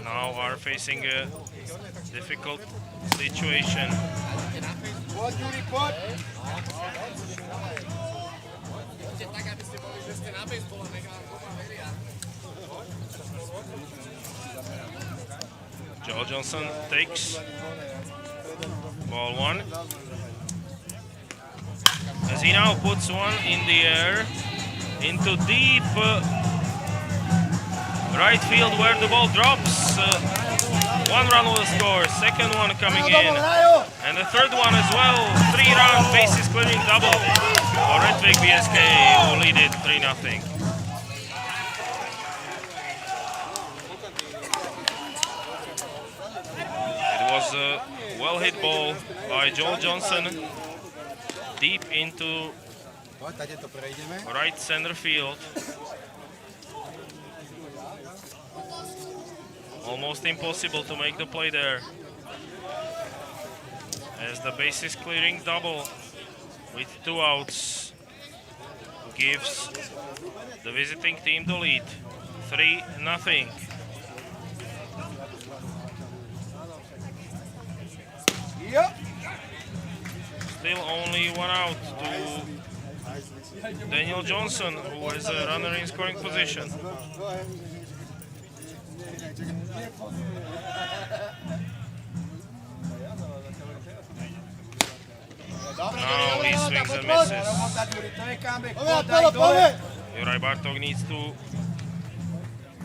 now are facing a difficult situation. Joel Johnson takes ball one, as he now puts one in the air into deep right field, where the ball drops. One run will score, second one coming in, and the third one as well. 3-run bases clearing double for Rättvik BSK, who lead it 3-0. It was a well hit ball by Joel Johnson, deep into right center field. Almost impossible to make the play there, as the bases clearing double with 2 outs gives the visiting team the lead, 3-0. Still only 1 out to Daniel Johnson, who is a runner in scoring position. Now he swings and misses. Juraj Bartok needs to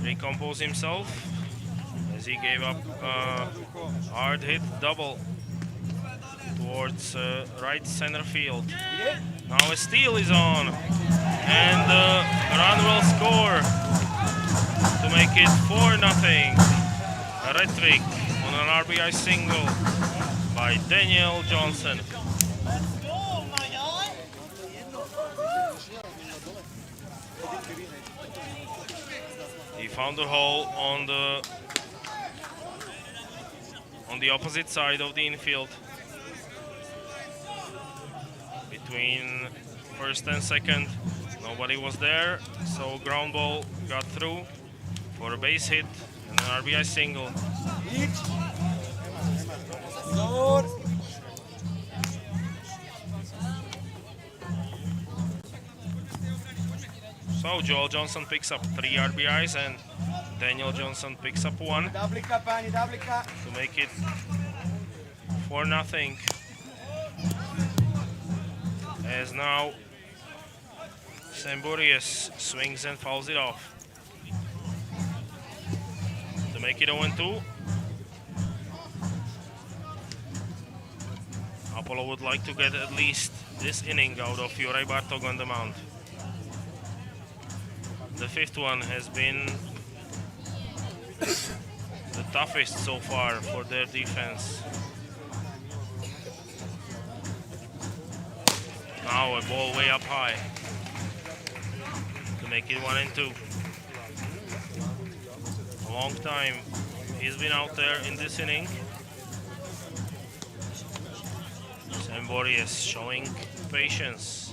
recompose himself, as he gave up a hard hit double towards right center field. Now a steal is on, and the run will score to make it 4-0. Rättvik on an RBI single by Daniel Johnson. He found the hole on the opposite side of the infield, between first and second. Nobody was there, so ground ball got through for a base hit and an RBI single. So Joel Johnson picks up 3 RBIs and Daniel Johnson picks up 1 to make it 4-0. As now Samburius swings and fouls it off to make it 0-2. Apollo would like to get at least this inning out of Juraj Bartok on the mound. The 5th one has been toughest so far for their defense. Now a ball way up high to make it 1-2. A long time he's been out there in this inning. Sambori is showing patience.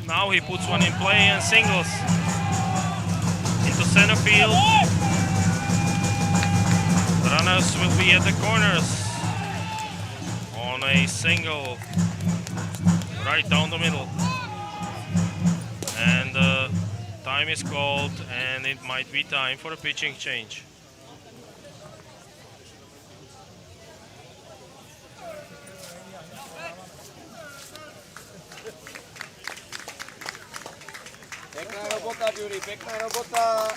Now he puts one in play and singles into center field. The runners will be at the corners on a single right down the middle. And time is called, and it might be time for a pitching change. Pekná robota, Jury, pekná robota.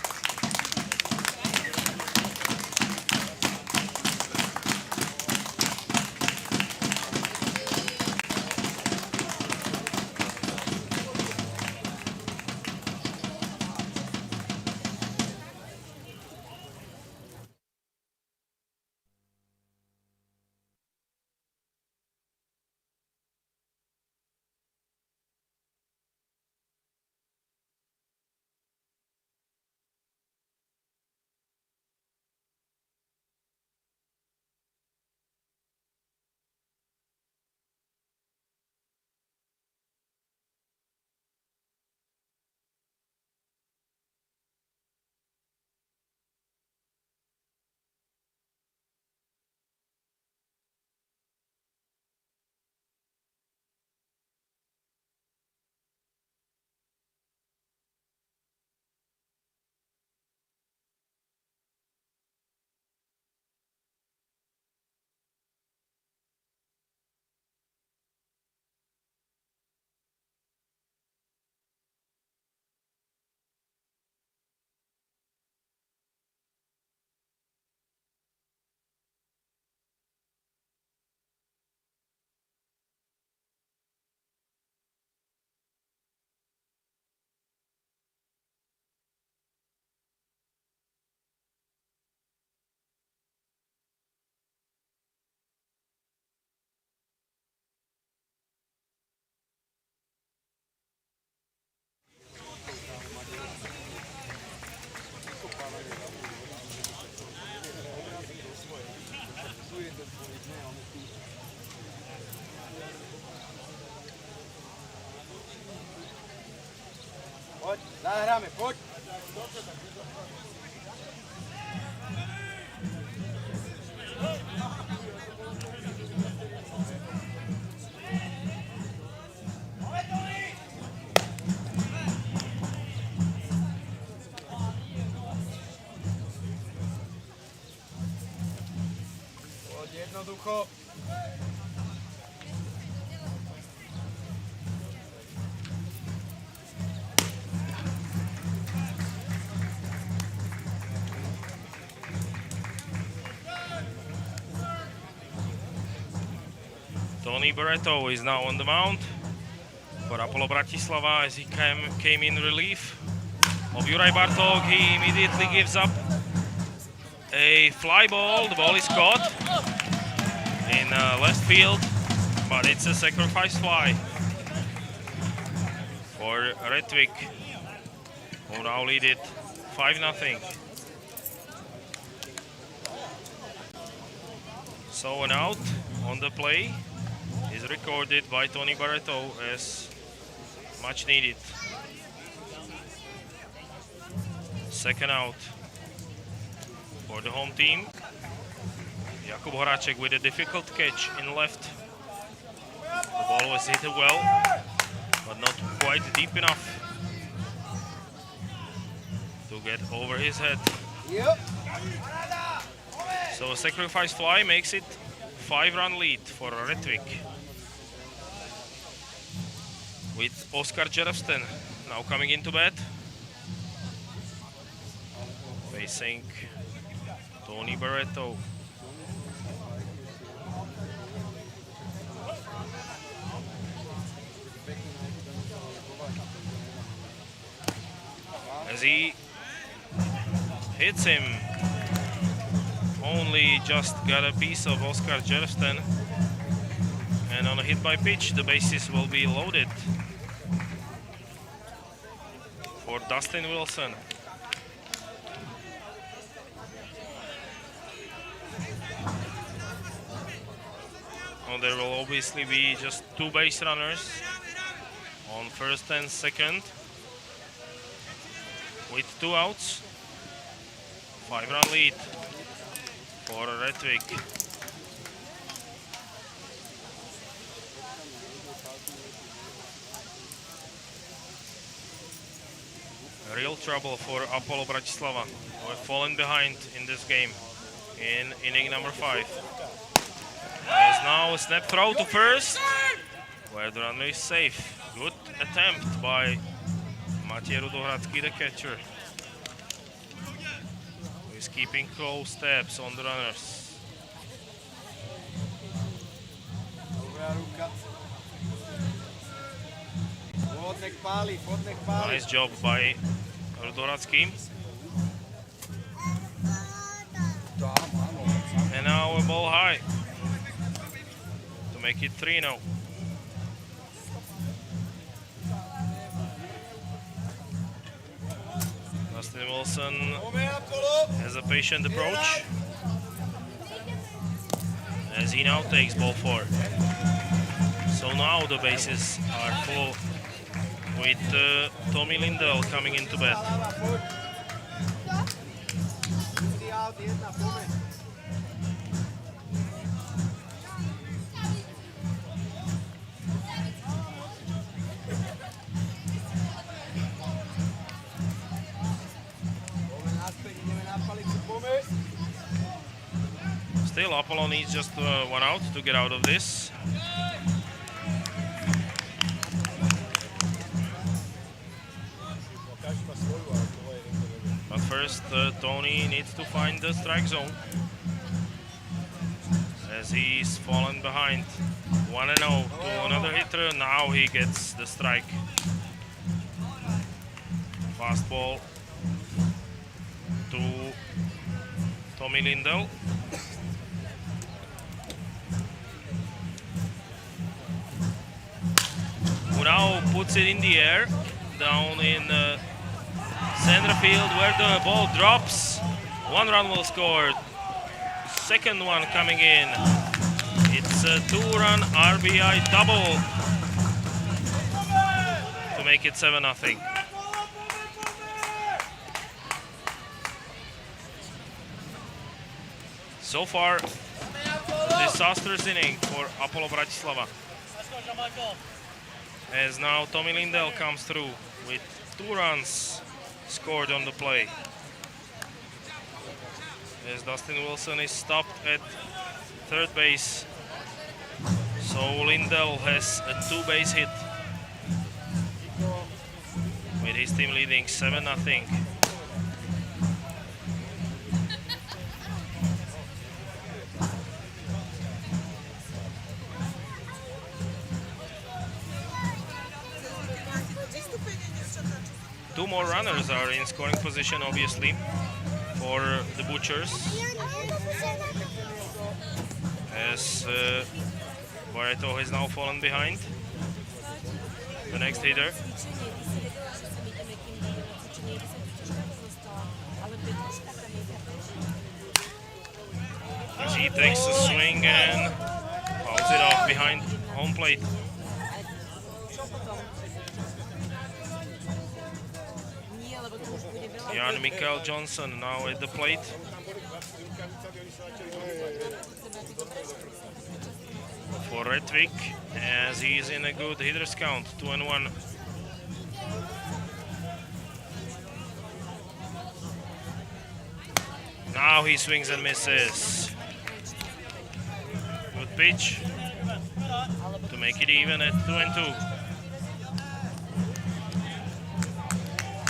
Poď, zahráme, poď. Poď jednoducho. Tony Barreto is now on the mound for Apollo Bratislava as he came in relief of Juraj Bartók. He immediately gives up a fly ball. The ball is caught in left field, but it's a sacrifice fly for Rättvik, who now lead it 5-0. So an out on the play is recorded by Tony Barreto as much needed. Second out for the home team. Jakub Horáček with a difficult catch in left. The ball was hit well, but not quite deep enough to get over his head. Yep. So a sacrifice fly makes it 5-run lead for Rättvik, with Oskar Jerevsten now coming into bat, facing Tony Barreto. As he hits him only just got a piece of Oscar Jersten. And on a hit by pitch, the bases will be loaded for Dustin Wilson. Now there will obviously be just 2 base runners on first and second with 2 outs. 5-run lead for Rättvik. Real trouble for Apollo Bratislava, who have fallen behind in this game in inning number 5. As now a snap throw to first, where the runner is safe. Good attempt by Matěj Rudohradský, the catcher, who is keeping close tabs on the runners. Nice job by Rudohradský. And now a ball high to make it 3-0. Dustin Wilson has a patient approach as he now takes ball 4. So now the bases are full with Tommy Lindell coming into bat. Still, Apollo needs just 1 out to get out of this. But first, Tony needs to find the strike zone as he's fallen behind. 1-0 to another hitter. Now he gets the strike. Fastball to Tommy Lindell. Who now puts it in the air down in center field where the ball drops. 1 run will score. Second one coming in. It's a 2-run RBI double to make it 7-0. So far, a disastrous inning for Apollo Bratislava. As now Tommy Lindell comes through with 2 runs scored on the play. As Dustin Wilson is stopped at third base. So Lindell has a 2-base hit with his team leading 7-0. Two more runners are in scoring position, obviously, for the Butchers. As Barreto has now fallen behind. The next hitter. As he takes a swing and fouls it off behind home plate. Jan Mikael Johnson now at the plate. For Rättvik, as he is in a good hitter's count, 2-1. Now he swings and misses. Good pitch to make it even at 2-2.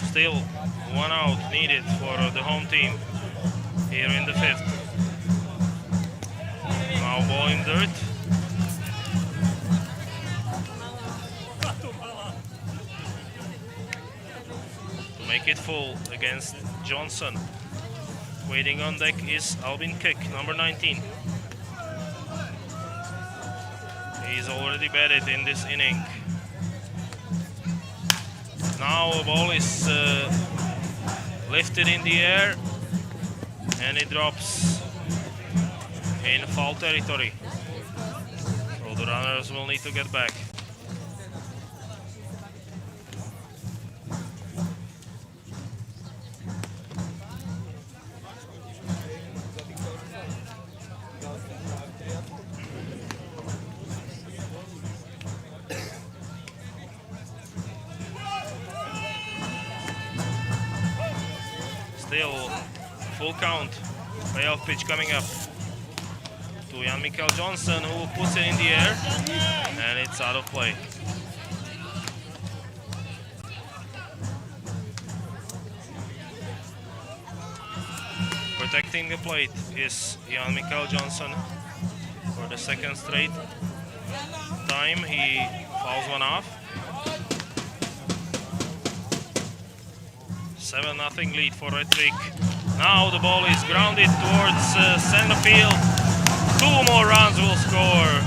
Still 1 out needed for the home team here in the 5th. Now ball in dirt. To make it full against Johnson. Waiting on deck is Albin Kek, number 19. He's already batted in this inning. Now a ball is lifted in the air and it drops in foul territory. So the runners will need to get back. Still full count. Payoff pitch coming up to Jan Mikael Johnson, who puts it in the air and it's out of play. Protecting the plate is Jan Mikael Johnson for the second straight time. He fouls one off. 7-0 lead for Rättvik. Now the ball is grounded towards center field. 2 more runs will score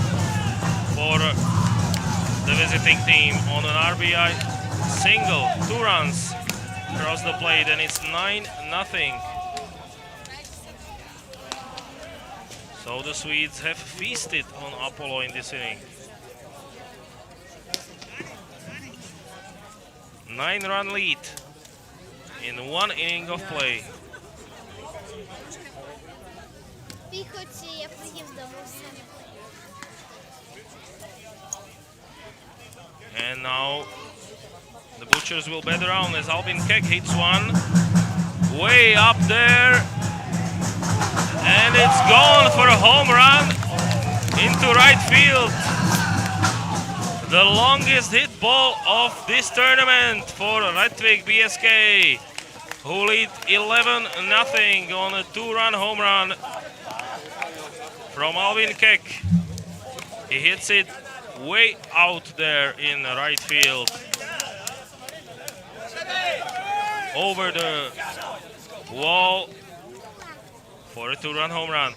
for the visiting team on an RBI single. 2 runs across the plate and it's 9-0. So the Swedes have feasted on Apollo in this inning. 9-run lead in 1 inning of play. And now the Butchers will bat around as Albin Kek hits one way up there. And it's gone for a home run into right field. The longest hit ball of this tournament for Rättvik BSK, who lead 11-0 on a 2-run home run from Albin Kek. He hits it way out there in right field, over the wall for a 2-run home run.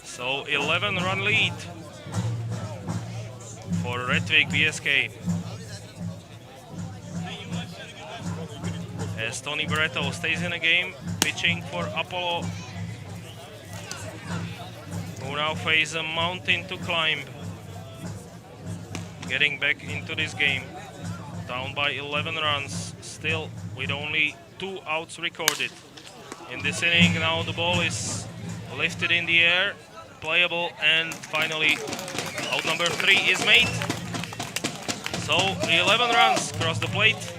So 11-run lead for Rättvik BSK. As Tony Barreto stays in the game, pitching for Apollo, who now face a mountain to climb. Getting back into this game, down by 11 runs, still with only 2 outs recorded. In this inning, now the ball is lifted in the air, playable, and finally out number 3 is made. So 11 runs across the plate.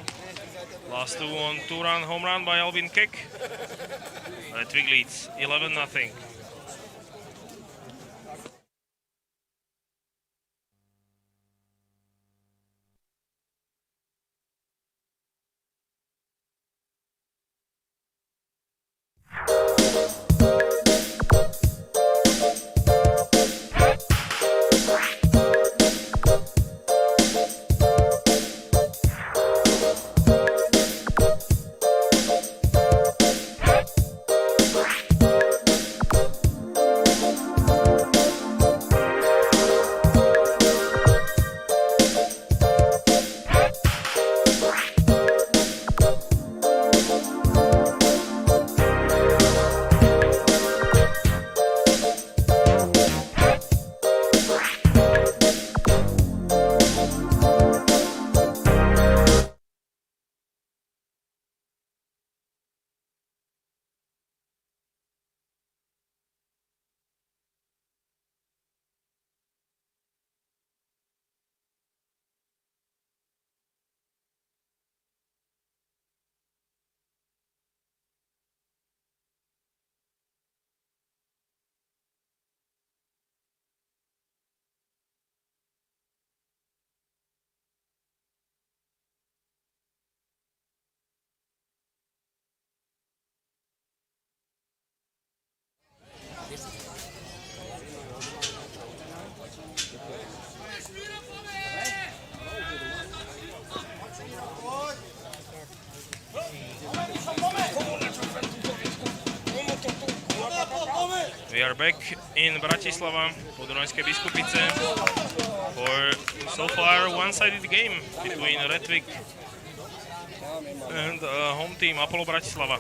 Last 2 on 2-run home run by Albin Kek. Rättvik leads 11-0. are back in Bratislava for Dunajské Biskupice for so far one-sided game between Rättvik and home team Apollo Bratislava.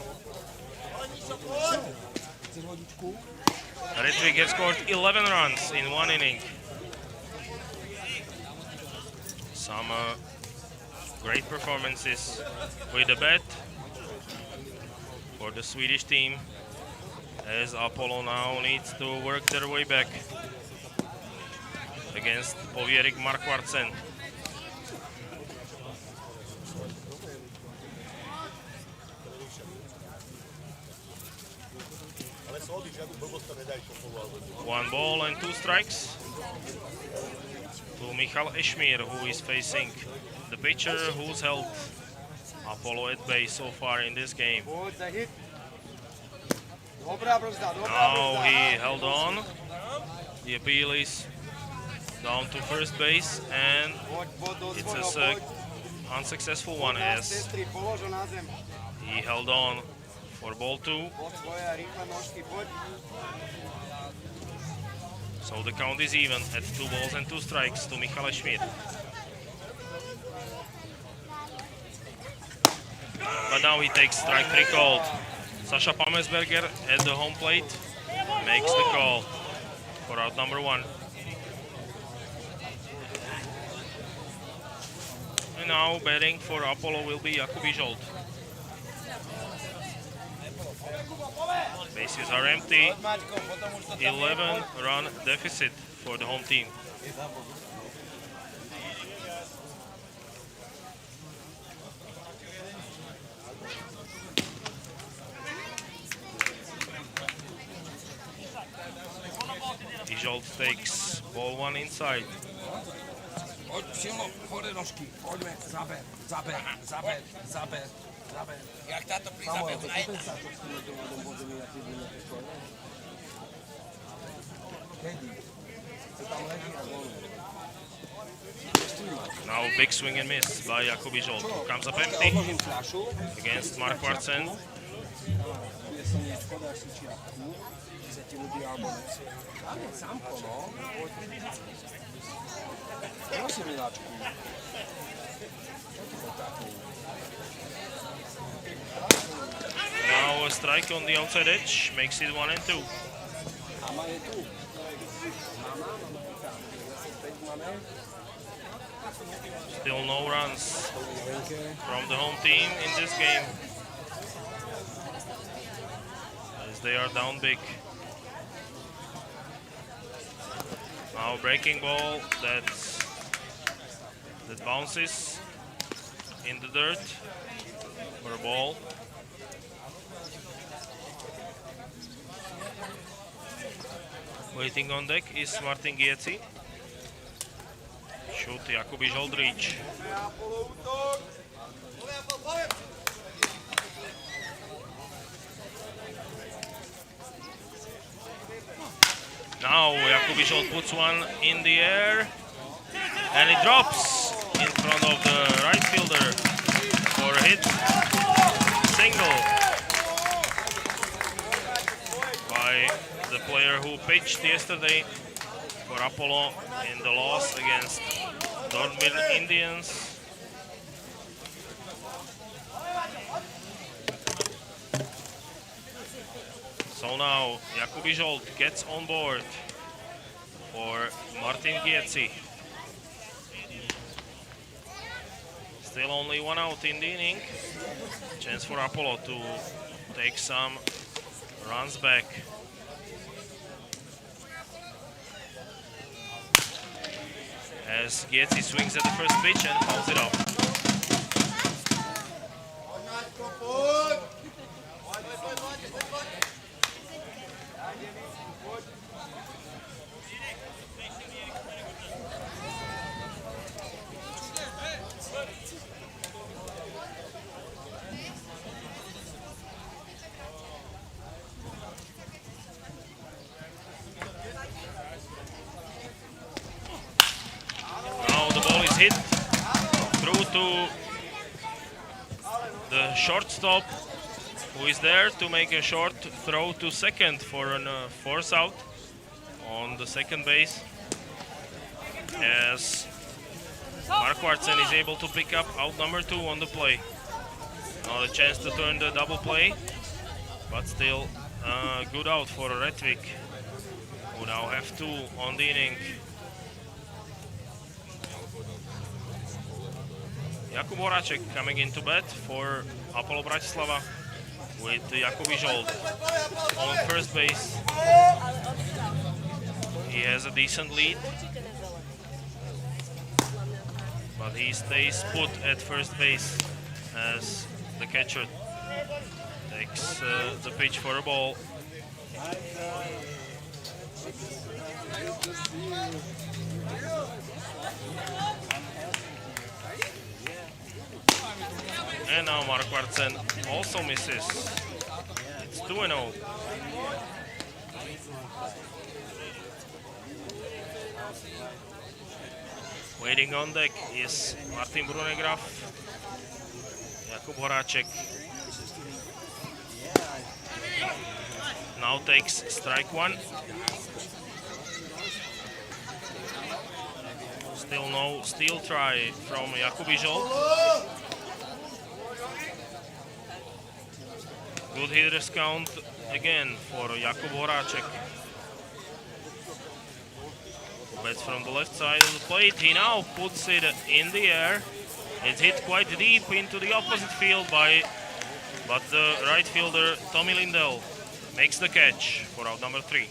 Rättvik have scored 11 runs in one inning. Some great performances with the bat for the Swedish team, as Apollo now needs to work their way back against Povierik Markvartsen. One ball and two strikes to Michal Ešmír, who is facing the pitcher who's held Apollo at bay so far in this game. Now he held on. The appeal is down to first base, and it's an unsuccessful one as he held on for ball two. So the count is even at 2 balls and 2 strikes to Michal Ešmír. But now he takes strike 3 called. Sasha Pamesberger at the home plate makes the call for out number 1. And now batting for Apollo will be Jakub Ižolt. Bases are empty. 11-run deficit for the home team. Ižolt takes ball 1 inside. Now big swing and miss by Jakub Ižolt, who comes up empty against Markvartsen. Now a strike on the outside edge makes it 1 and 2. Still no runs from the home team in this game, as they are down big. Now breaking ball that bounces in the dirt for a ball. Waiting on deck is Martin Gieci. Shoot Jakub Ižolt reach. Now Jakub Ižolt puts one in the air and it drops in front of the right fielder for a hit. Single by the player who pitched yesterday for Apollo in the loss against Dortmund Indians. So now Jakub Ižolt gets on board for Martin Gieci. Still only 1 out in the inning. Chance for Apollo to take some runs back. As Gieci swings at the first pitch and fouls it off. Hit through to the shortstop who is there to make a short throw to second for a force out on the second base, as Markvartsen is able to pick up out number 2 on the play. Now a chance to turn the double play, but still good out for Rättvik, who now have 2 on the inning. Jakub Horacek coming into bat for Apollo Bratislava with Jakub Ižold on first base. He has a decent lead, but he stays put at first base as the catcher takes the pitch for a ball. And now Markvartsen also misses. It's 2-0. Waiting on deck is Martin Brunegraf, Jakub Horacek. Now takes strike 1. Still no steal try from Jakub Ižold. Good hitters count again for Jakub Horacek. Bats from the left side of the plate. He now puts it in the air. It's hit quite deep into the opposite field but the right fielder Tommy Lindell makes the catch for out number 3.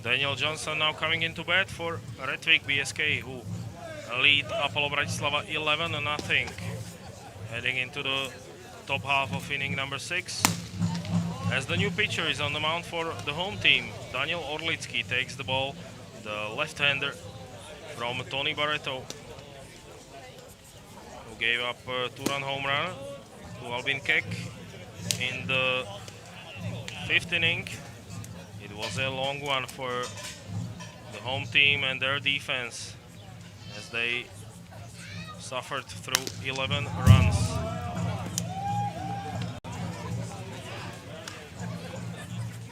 Daniel Johnson now coming into bat for Rättvik BSK, who lead Apollo Bratislava 11-0, heading into the top half of inning number 6. As the new pitcher is on the mound for the home team, Daniel Orlický takes the ball, the left-hander from Tony Barreto, who gave up a 2-run home run to Albin Kek in the 5th inning. It was a long one for the home team and their defense, as they suffered through 11 runs.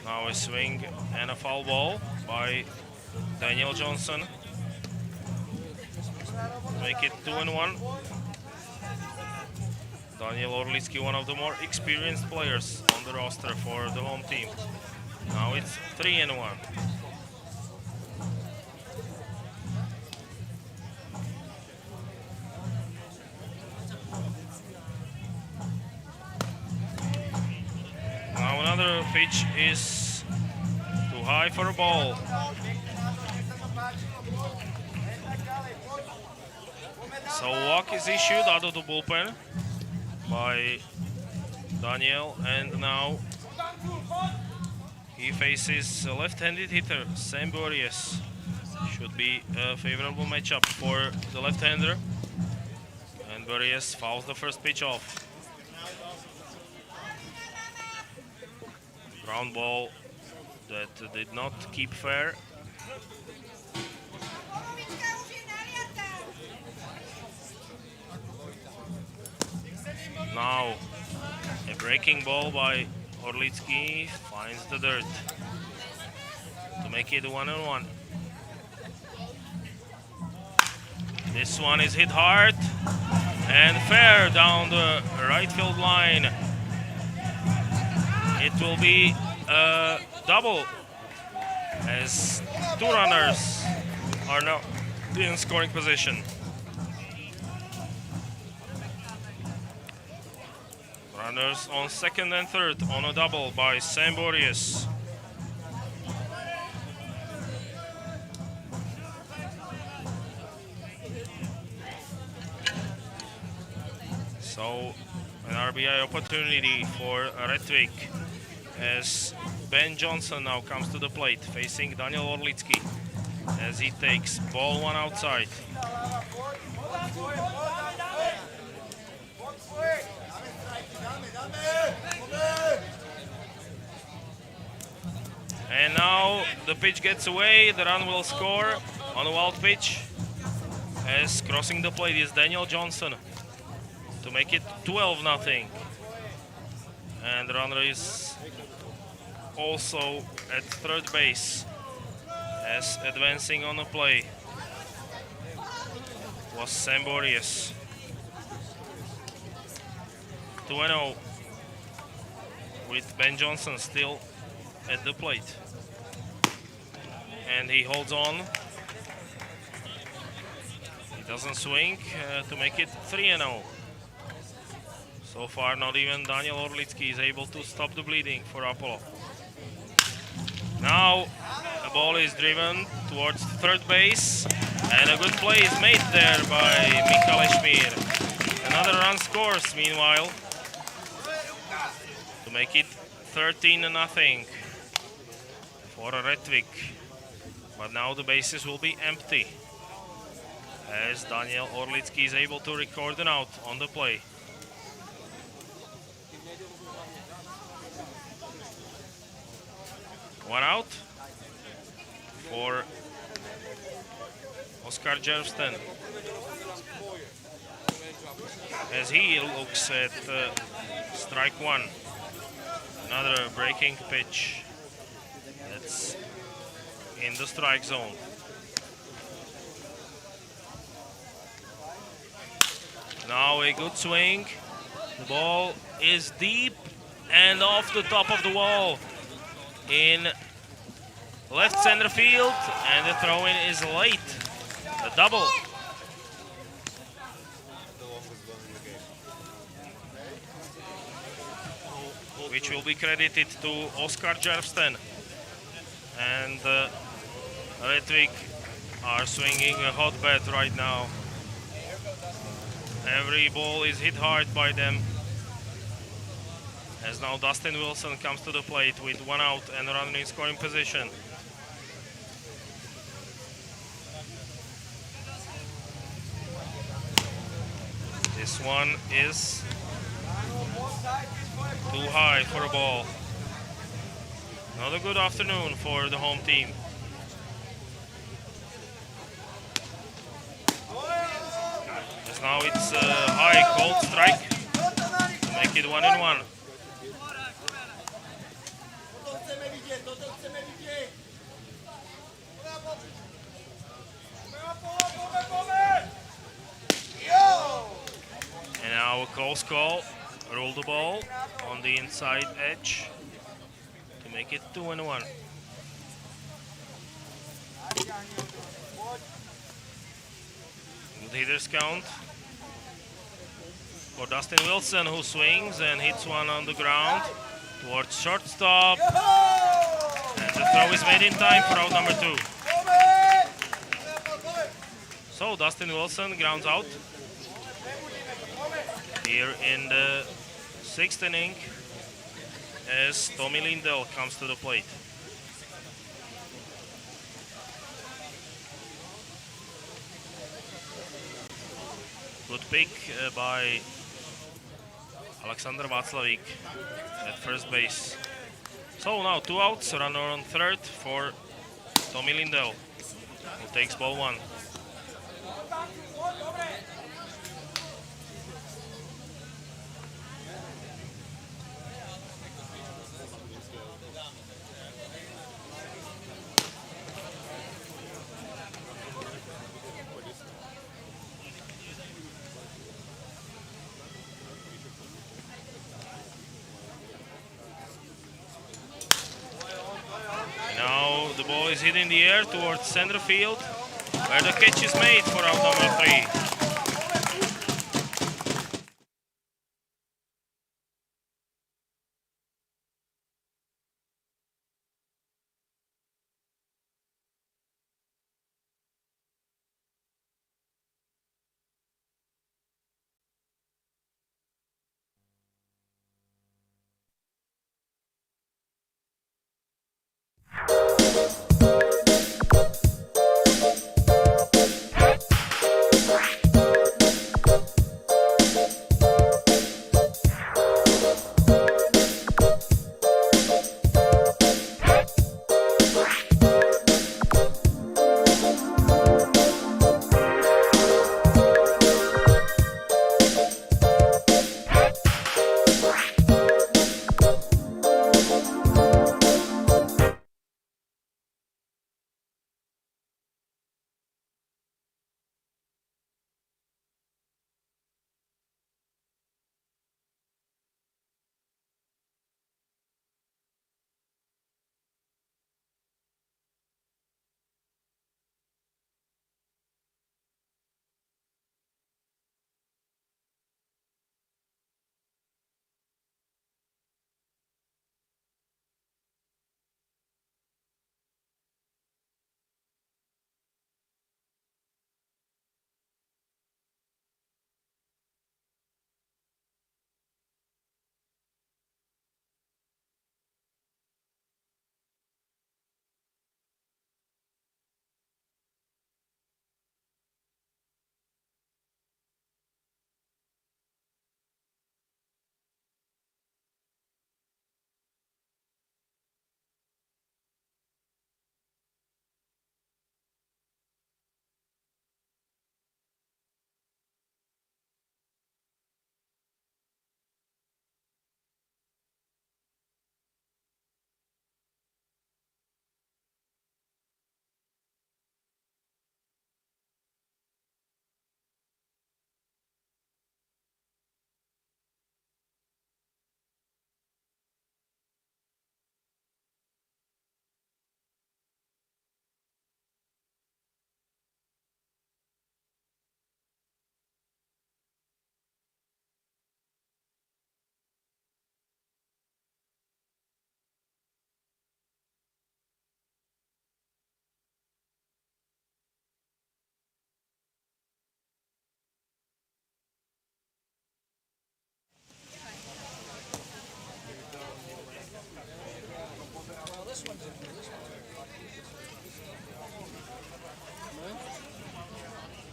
Now a swing and a foul ball by Daniel Johnson. Make it 2-1. Daniel Orlický, one of the more experienced players on the roster for the home team. Now it's 3-1. pitch is too high for a ball. So walk is issued out of the bullpen by Daniel, and now he faces a left-handed hitter, Sam Bories. Should be a favorable matchup for the left-hander. And Bories fouls the first pitch off. Ground ball that did not keep fair. Now a breaking ball by Orlicki finds the dirt to make it 1-1. This one is hit hard and fair down the right field line. It will be a double as two runners are now in scoring position. Runners on second and third on a double by Sam Bories. So an RBI opportunity for Rättvik as Ben Johnson now comes to the plate facing Daniel Orlicki as he takes ball one outside. And now the pitch gets away, the run will score on a wild pitch as crossing the plate is Daniel Johnson to make it 12-0. And the runner is also at third base as advancing on the play was Sam Bories. 2-0 with Ben Johnson still at the plate. And he holds on. He doesn't swing to make it 3-0. So far, not even Daniel Orlicki is able to stop the bleeding for Apollo. Now, the ball is driven towards third base, and a good play is made there by Michal Ešmír. Another run scores, meanwhile, to make it 13-0 for Rättvik. But now the bases will be empty as Daniel Orlicki is able to record an out on the play. One out for Oskar Jervsten as he looks at strike one. Another breaking pitch that's in the strike zone. Now a good swing. The ball is deep and off the top of the wall in left center field, and the throw-in is late. A double. Which will be credited to Oskar Jervsten. And Rättvik are swinging a hot bat right now. Every ball is hit hard by them. As now Dustin Wilson comes to the plate with one out and a runner in scoring position. This one is too high for a ball. Another good afternoon for the home team. As now it's a high cold strike to make it 1-1. And now a close call. Roll the ball on the inside edge to make it 2-1. Good hitters count for Dustin Wilson, who swings and hits one on the ground. towards shortstop. And the throw is made in time for out number 2. So Dustin Wilson grounds out here in the 6th inning as Tommy Lindell comes to the plate. Good pick by Alexander Václavík at first base. So now 2 outs, runner on third for Tommy Lindell, who takes ball 1. Now the ball is hit in the air towards center field, where the catch is made for out number 3.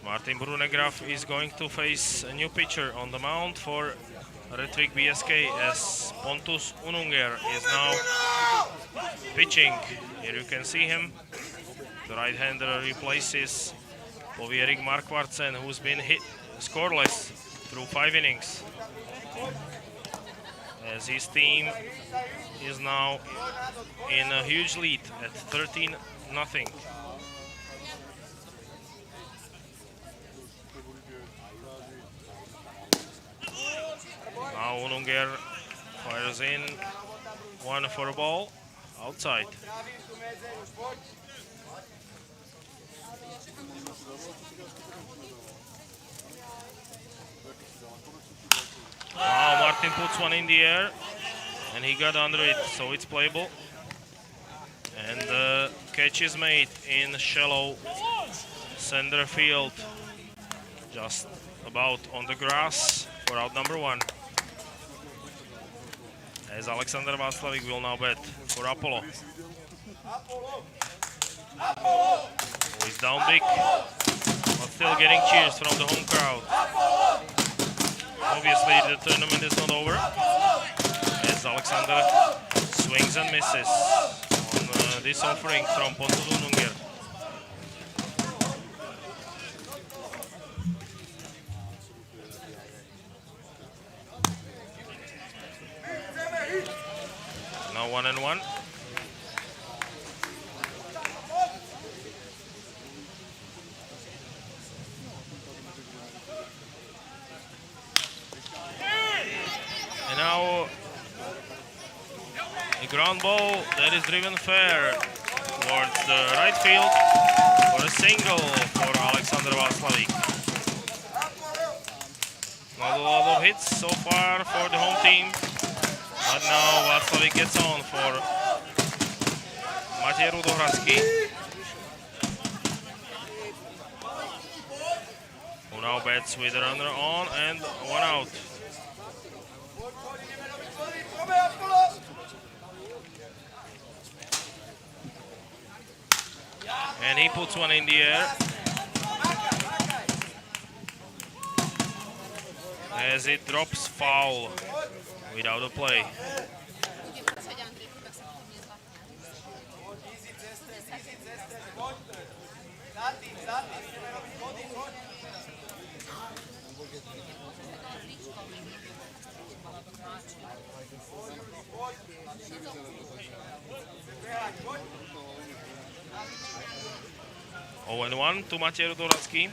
Martin Brunegraf is going to face a new pitcher on the mound for Rättvik BSK as Pontus Ununger is now pitching. Here you can see him. The right-hander replaces Povierik Markvartsen, who's been hit scoreless through 5 innings. As his team is now in a huge lead at 13-0. Now Ununger fires in, 1 for a ball, outside. Now Martin puts one in the air, and he got under it, so it's playable. And the catch is made in shallow center field, just about on the grass for out number 1. As Alexander Václavík will now bat for Apollo. Who is down big, but still getting cheers from the home crowd. Obviously the tournament is not over, as Alexander swings and misses on this offering from Pontus Ununger. Now 1-1. And now a ground ball that is driven fair towards the right field for a single for Alexander Václavík. Not a lot of hits so far for the home team, but now Václavík gets on for Matej Rudohradský, who now bats with a runner on and 1 out. And he puts one in the air as it drops foul without a play. Oh, 1 to Matej Rudohradský,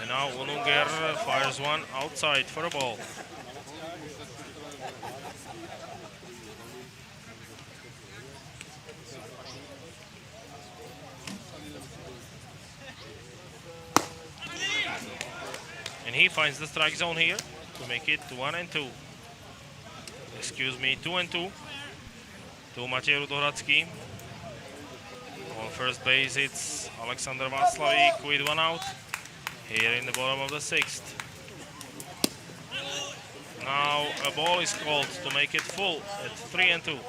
and now Ununger fires one outside for a ball. And he finds the strike zone here to make it 1-2. Excuse me, 2-2 to Matej Rudohradský. On first base, it's Alexander Václavík with 1 out here in the bottom of the 6th. Now a ball is called to make it full at 3-2.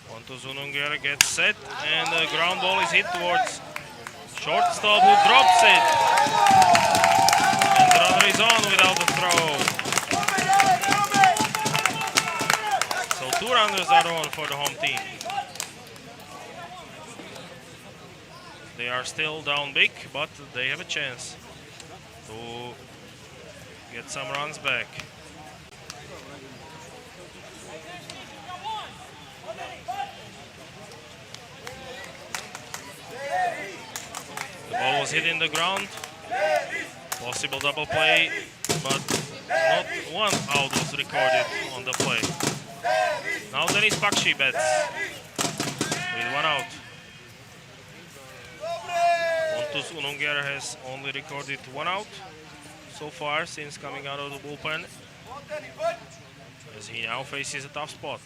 Pontus Ununger gets set, and the ground ball is hit towards shortstop, who drops it. And the runner is on without the throw. So 2 runners are on for the home team. They are still down big, but they have a chance to get some runs back. The ball was hit in the ground. Possible double play, but not 1 out was recorded on the play. Now Denis Bakshi bats with 1 out. Pontus Ununger has only recorded 1 out so far since coming out of the bullpen, as he now faces a tough spot.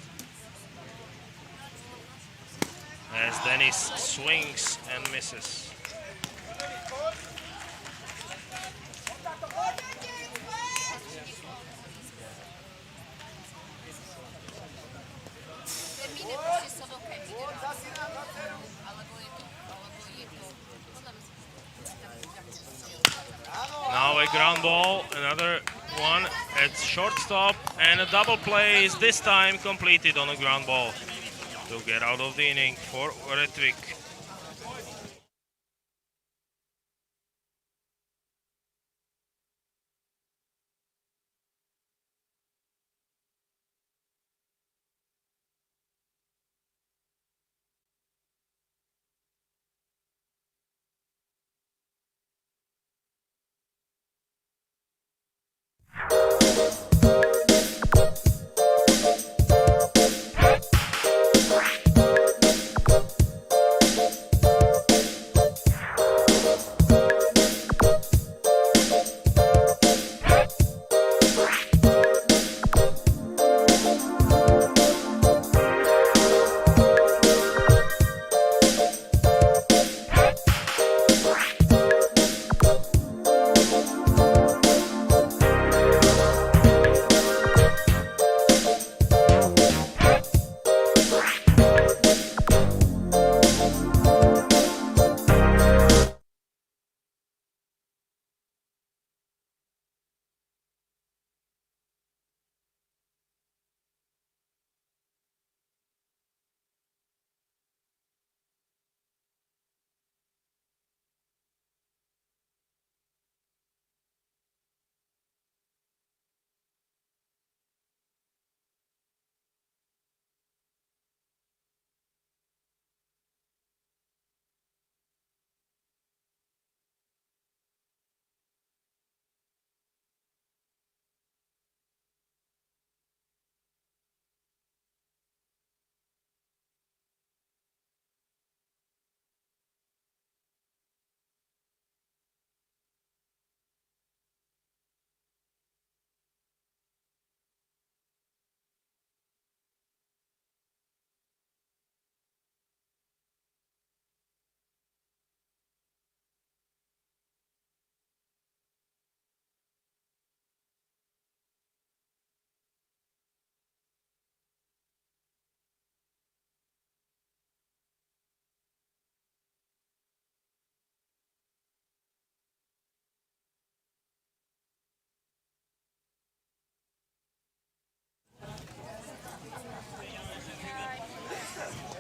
As Denis swings and misses. Now a ground ball, another one at shortstop, and a double play is this time completed on a ground ball to get out of the inning for Rättvik.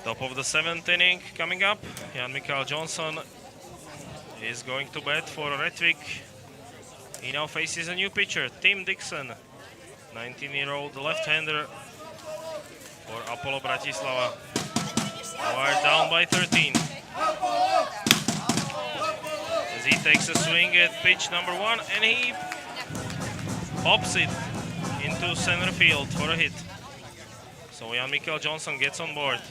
Top of the 7th inning coming up. Jan Mikael Johnson is going to bat for Rättvik. He now faces a new pitcher, Tim Dixon, 19-year-old left-hander for Apollo Bratislava. Wired down by 13. As he takes a swing at pitch number 1 and he pops it into center field for a hit. So Jan Mikael Johnson gets on board.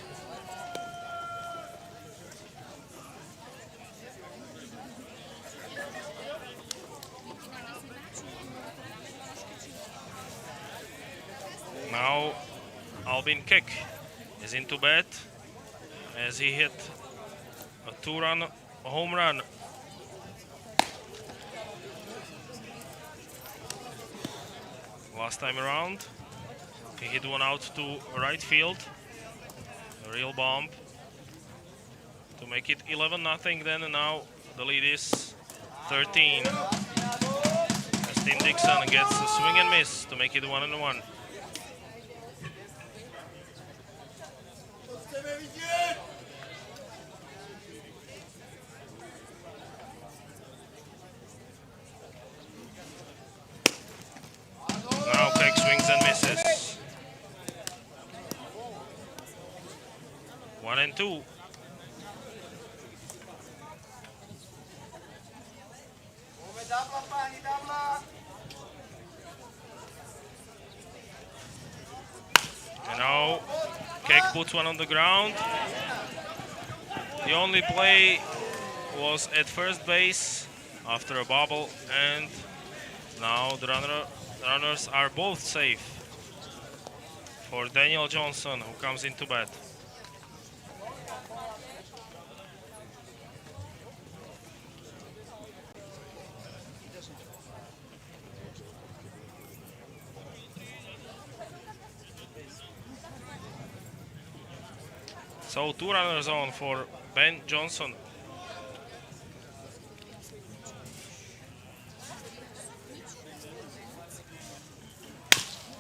Now Albin Kek is into bat as he hit a 2-run home run. Last time around, he hit one out to right field. A real bomb to make it 11-0 then, and now the lead is 13. As Tim Dixon gets a swing and miss to make it 1-1. Now Keck swings and misses. 1-2. And now Keck puts one on the ground. The only play was at first base after a bobble, and now the runners are both safe for Daniel Johnson, who comes into bat. So 2 runners on for Ben Johnson.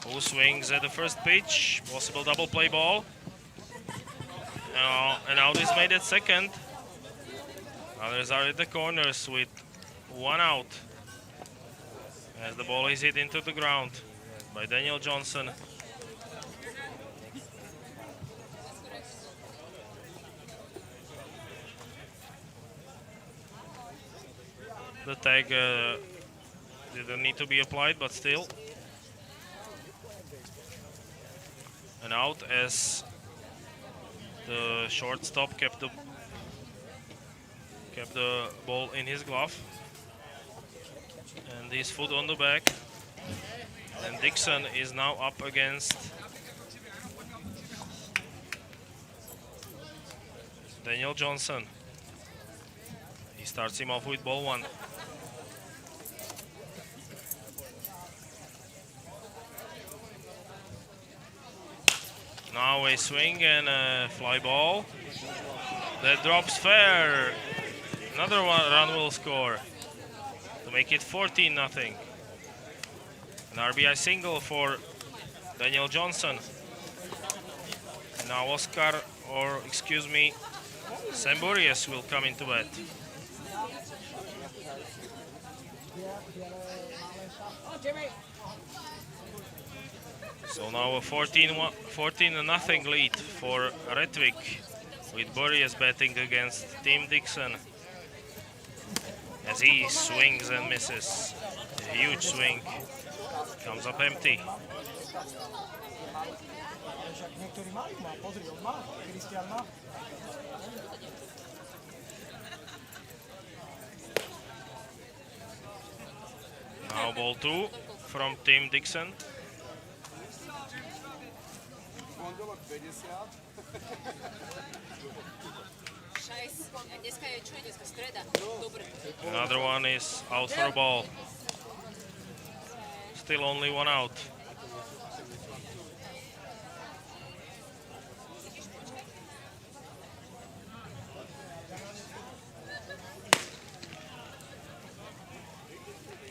Who swings at the first pitch, possible double play ball. And out is made at second. Others are at the corners with 1 out as the ball is hit into the ground by Daniel Johnson. The tag didn't need to be applied, but still. And out as the shortstop kept the ball in his glove. And his foot on the back. And Dixon is now up against Daniel Johnson. He starts him off with ball 1. Now a swing and a fly ball that drops fair. Another run will score to make it 14-0. An RBI single for Daniel Johnson. And now Samburius will come into bat. So now a 14-0 lead for Rättvik, with Boreas batting against Tim Dixon as he swings and misses. A huge swing comes up empty. Now ball 2 from Tim Dixon. Another one is out for a ball. Still only 1 out.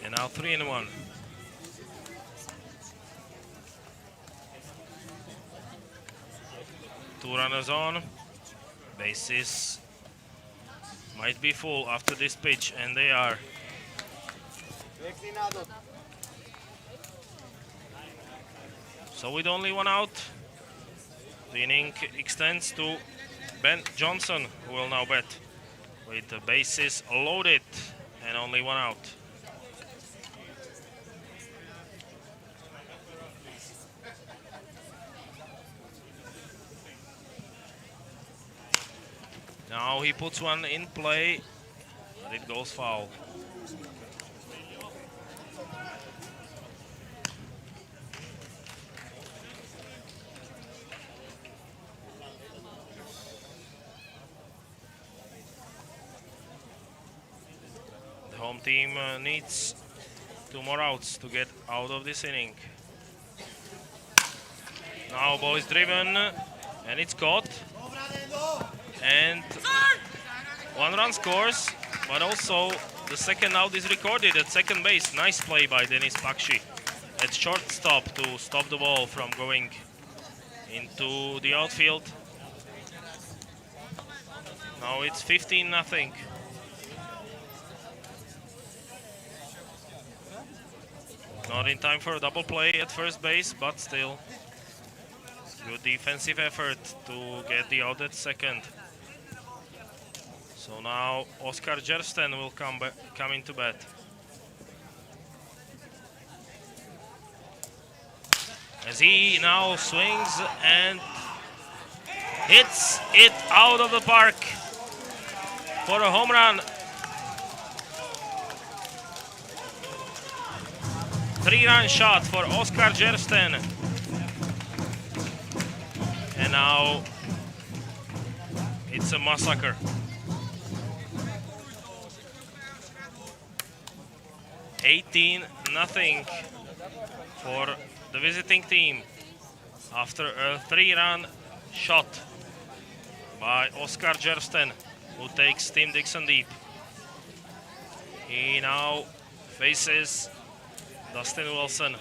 And now 3-1. Two runners on. Bases might be full after this pitch, and they are. So with only one out, the inning extends to Ben Johnson, who will now bat with the bases loaded and only one out. Now he puts one in play, but it goes foul. The home team needs 2 more outs to get out of this inning. Now ball is driven and it's caught. And 1 run scores, but also the second out is recorded at second base. Nice play by Denis Pakshi at shortstop to stop the ball from going into the outfield. Now it's 15-0. Not in time for a double play at first base, but still good defensive effort to get the out at second. So now Oskar Jersten will come into bat. As he now swings and hits it out of the park for a home run. 3-run shot for Oskar Jersten. And now it's a massacre. 18-0 for the visiting team after a 3-run shot by Oskar Jersten, who takes Tim Dixon deep. He now faces Dustin Wilson,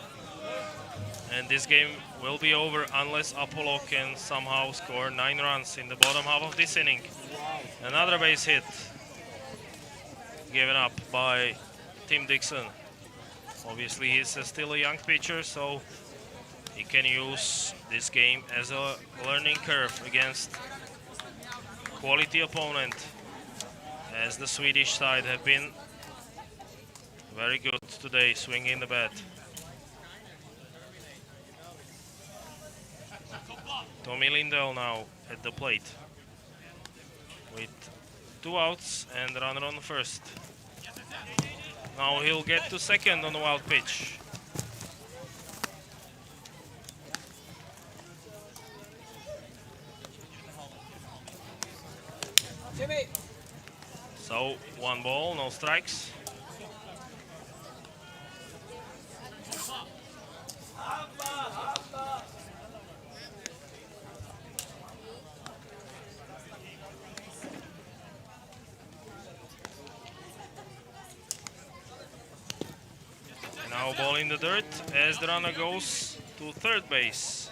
and this game will be over unless Apollo can somehow score 9 runs in the bottom half of this inning. Another base hit given up by Tim Dixon. Obviously he's still a young pitcher, so he can use this game as a learning curve against quality opponent, as the Swedish side have been very good today swinging the bat. Tommy Lindell now at the plate with 2 outs and a runner on first. Now he'll get to second on the wild pitch. So 1 ball, no strikes. Now ball in the dirt as the runner goes to third base.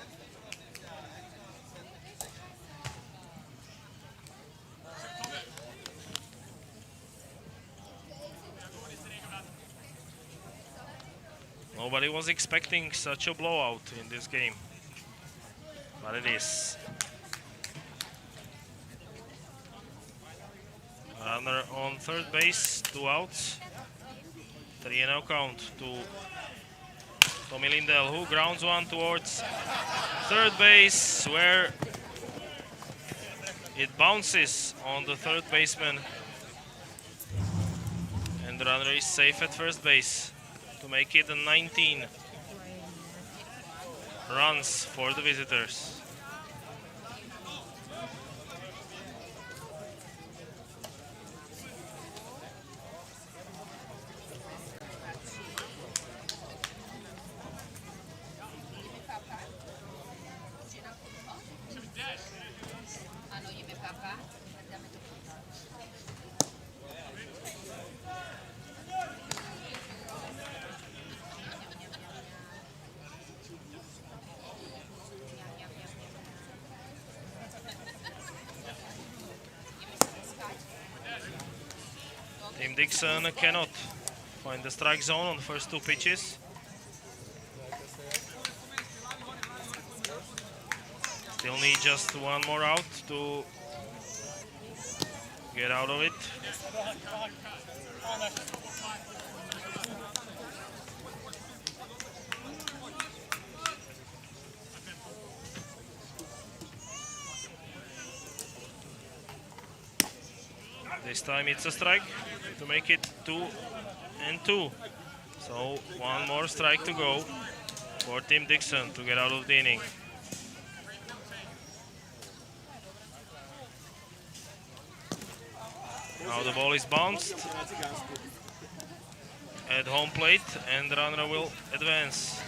Nobody was expecting such a blowout in this game, but it is. Runner on third base, 2 outs. 3-0 count to Tommy Lindell, who grounds one towards third base, where it bounces on the third baseman. And the runner is safe at first base to make it a 19 runs for the visitors. Dixon cannot find the strike zone on the first 2 pitches. Still need just 1 more out to get out of it. This time it's a strike to make it 2-2. So 1 more strike to go for Tim Dixon to get out of the inning. Now the ball is bounced at home plate and the runner will advance.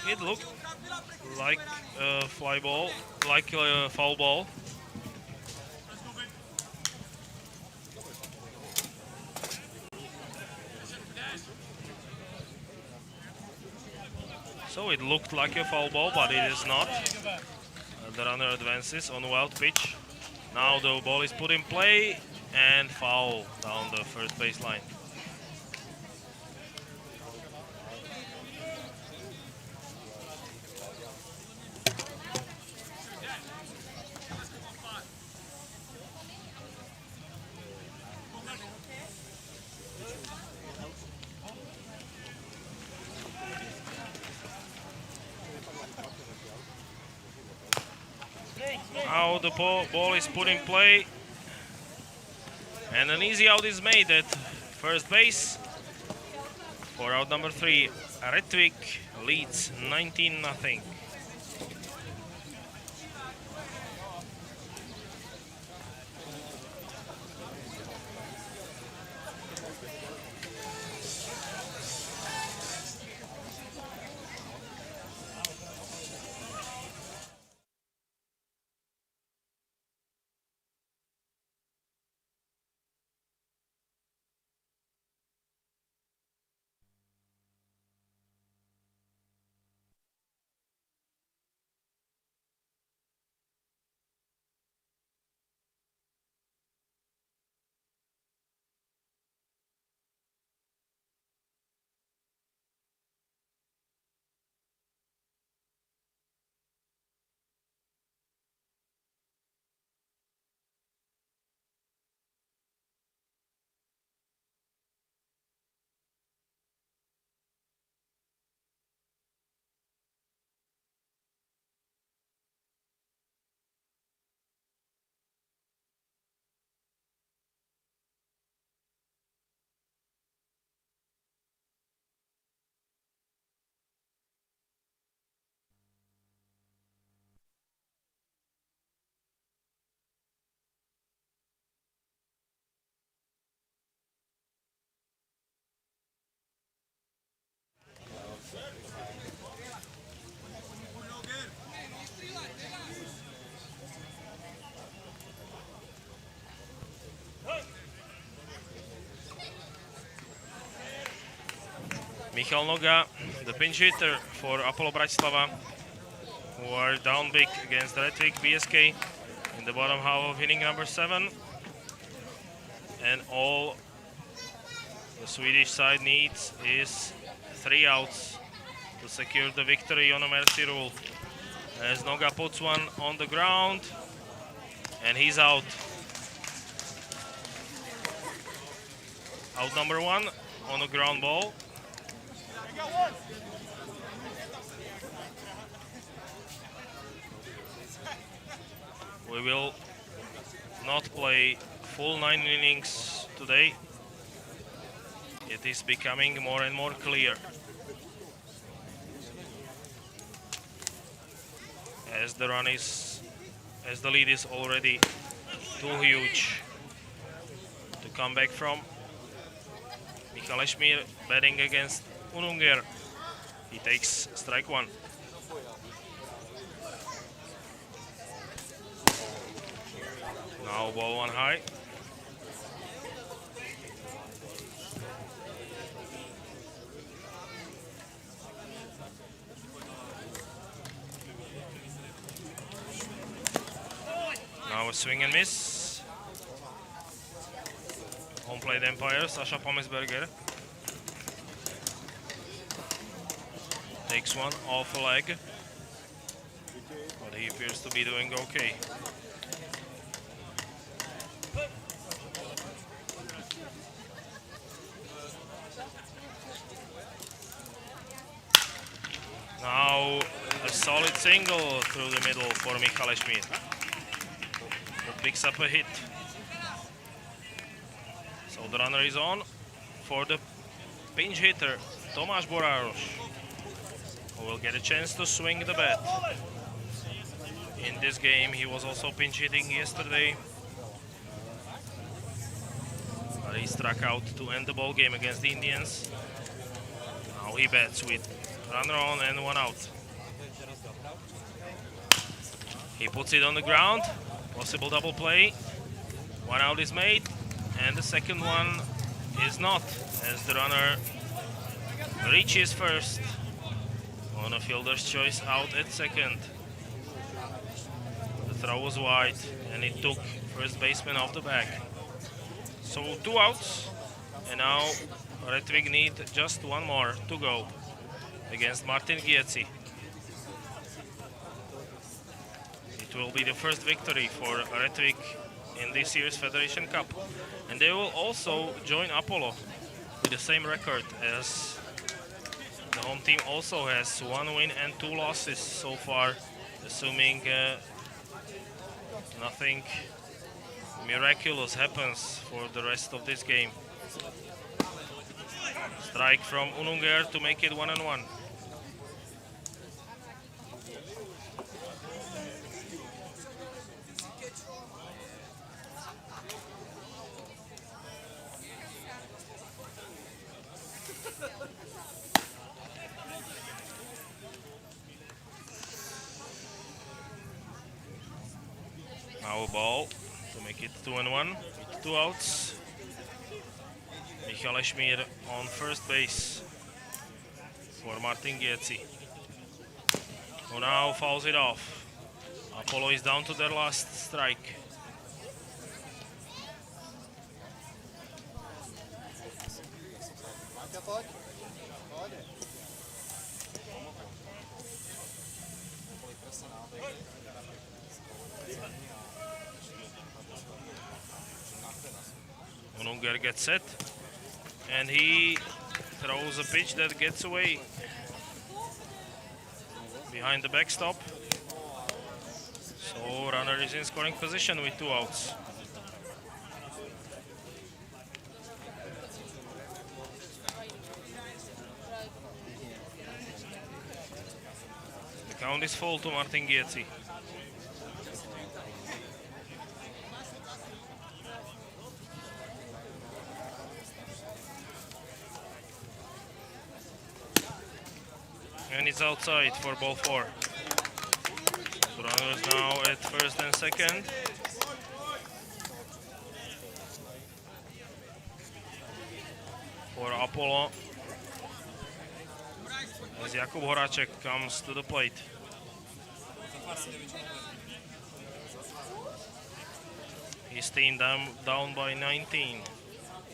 It looked like a fly ball, like a foul ball. So it looked like a foul ball, but it is not. The runner advances on a wild pitch. Now the ball is put in play and foul down the first baseline. Now the ball is put in play and an easy out is made at first base for out number 3. Rättvik leads 19-0. Michal Noga, the pinch hitter for Apollo Bratislava, who are down big against Rättvik BSK in the bottom half of inning number 7. And all the Swedish side needs is 3 outs to secure the victory on a mercy rule. As Noga puts one on the ground and he's out. Out number 1 on a ground ball. We will not play full 9 innings today. It is becoming more and more clear as the lead is already too huge to come back from. Michal Ešmír batting against Ununger. He takes strike 1. Now ball 1 high. Now a swing and miss. plate umpire, Sasha Pomesberger. Takes one off a leg, but he appears to be doing okay. Now a solid single through the middle for Michal Schmid. That picks up a hit. So the runner is on for the pinch hitter, Tomáš Boráros, who will get a chance to swing the bat. In this game, he was also pinch hitting yesterday, but he struck out to end the ball game against the Indians. Now he bats with runner on and one out. He puts it on the ground, possible double play. One out is made, and the second one is not, as the runner reaches first on a fielder's choice out at second. The throw was wide, and it took first baseman off the bag. So 2 outs, and now Rättvik need just one more to go against Martin Gietzi. It will be the first victory for Rättvik in this year's Federation Cup. And they will also join Apollo with the same record, as the home team also has 1 win and 2 losses so far, assuming nothing miraculous happens for the rest of this game. Strike from Ununger to make it 1-1. Now a ball to make it 2-1 with 2 outs. Michal Schmid on first base for Martin Gietzi, who now fouls it off. Apollo is down to their last strike. Ununger gets set, and he throws a pitch that gets away behind the backstop. So runner is in scoring position with 2 outs. The count is full to Martin Gietzi. And it's outside for ball 4. So runners now at first and second. For Apollo, as Jakub Horáček comes to the plate. His team down by 19.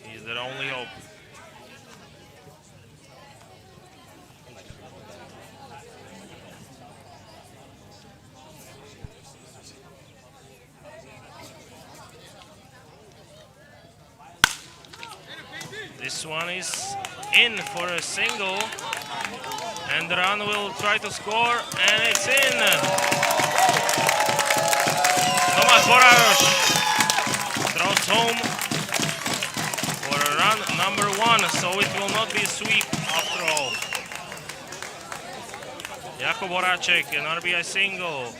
He's their only hope. This one is in for a single, and the run will try to score, and it's in. Tomáš Boráros throws home for a run number 1, so it will not be a sweep after all. Jakub Horáček, an RBI single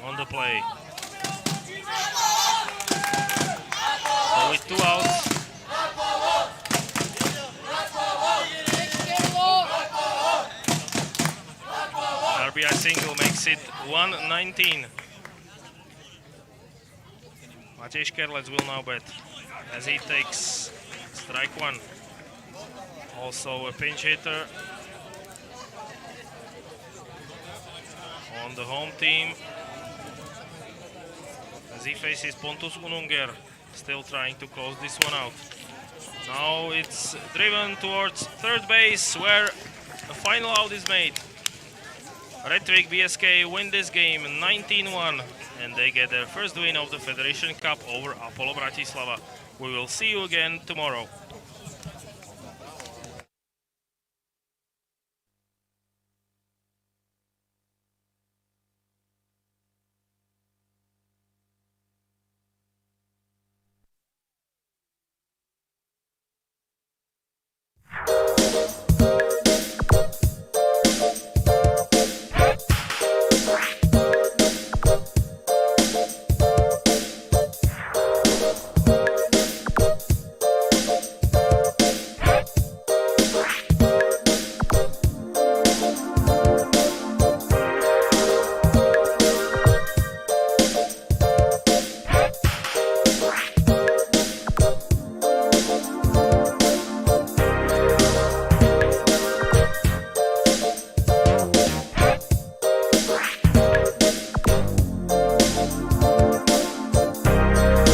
on the play. So with 2 outs, RBI single makes it 1-19. Matej Škerlec will now bat as he takes strike 1. Also a pinch hitter on the home team as he faces Pontus Ununger. still trying to close this one out. Now it's driven towards third base where a final out is made. Rättvik BSK win this game 19-1 and they get their first win of the Federation Cup over Apollo Bratislava. We will see you again tomorrow.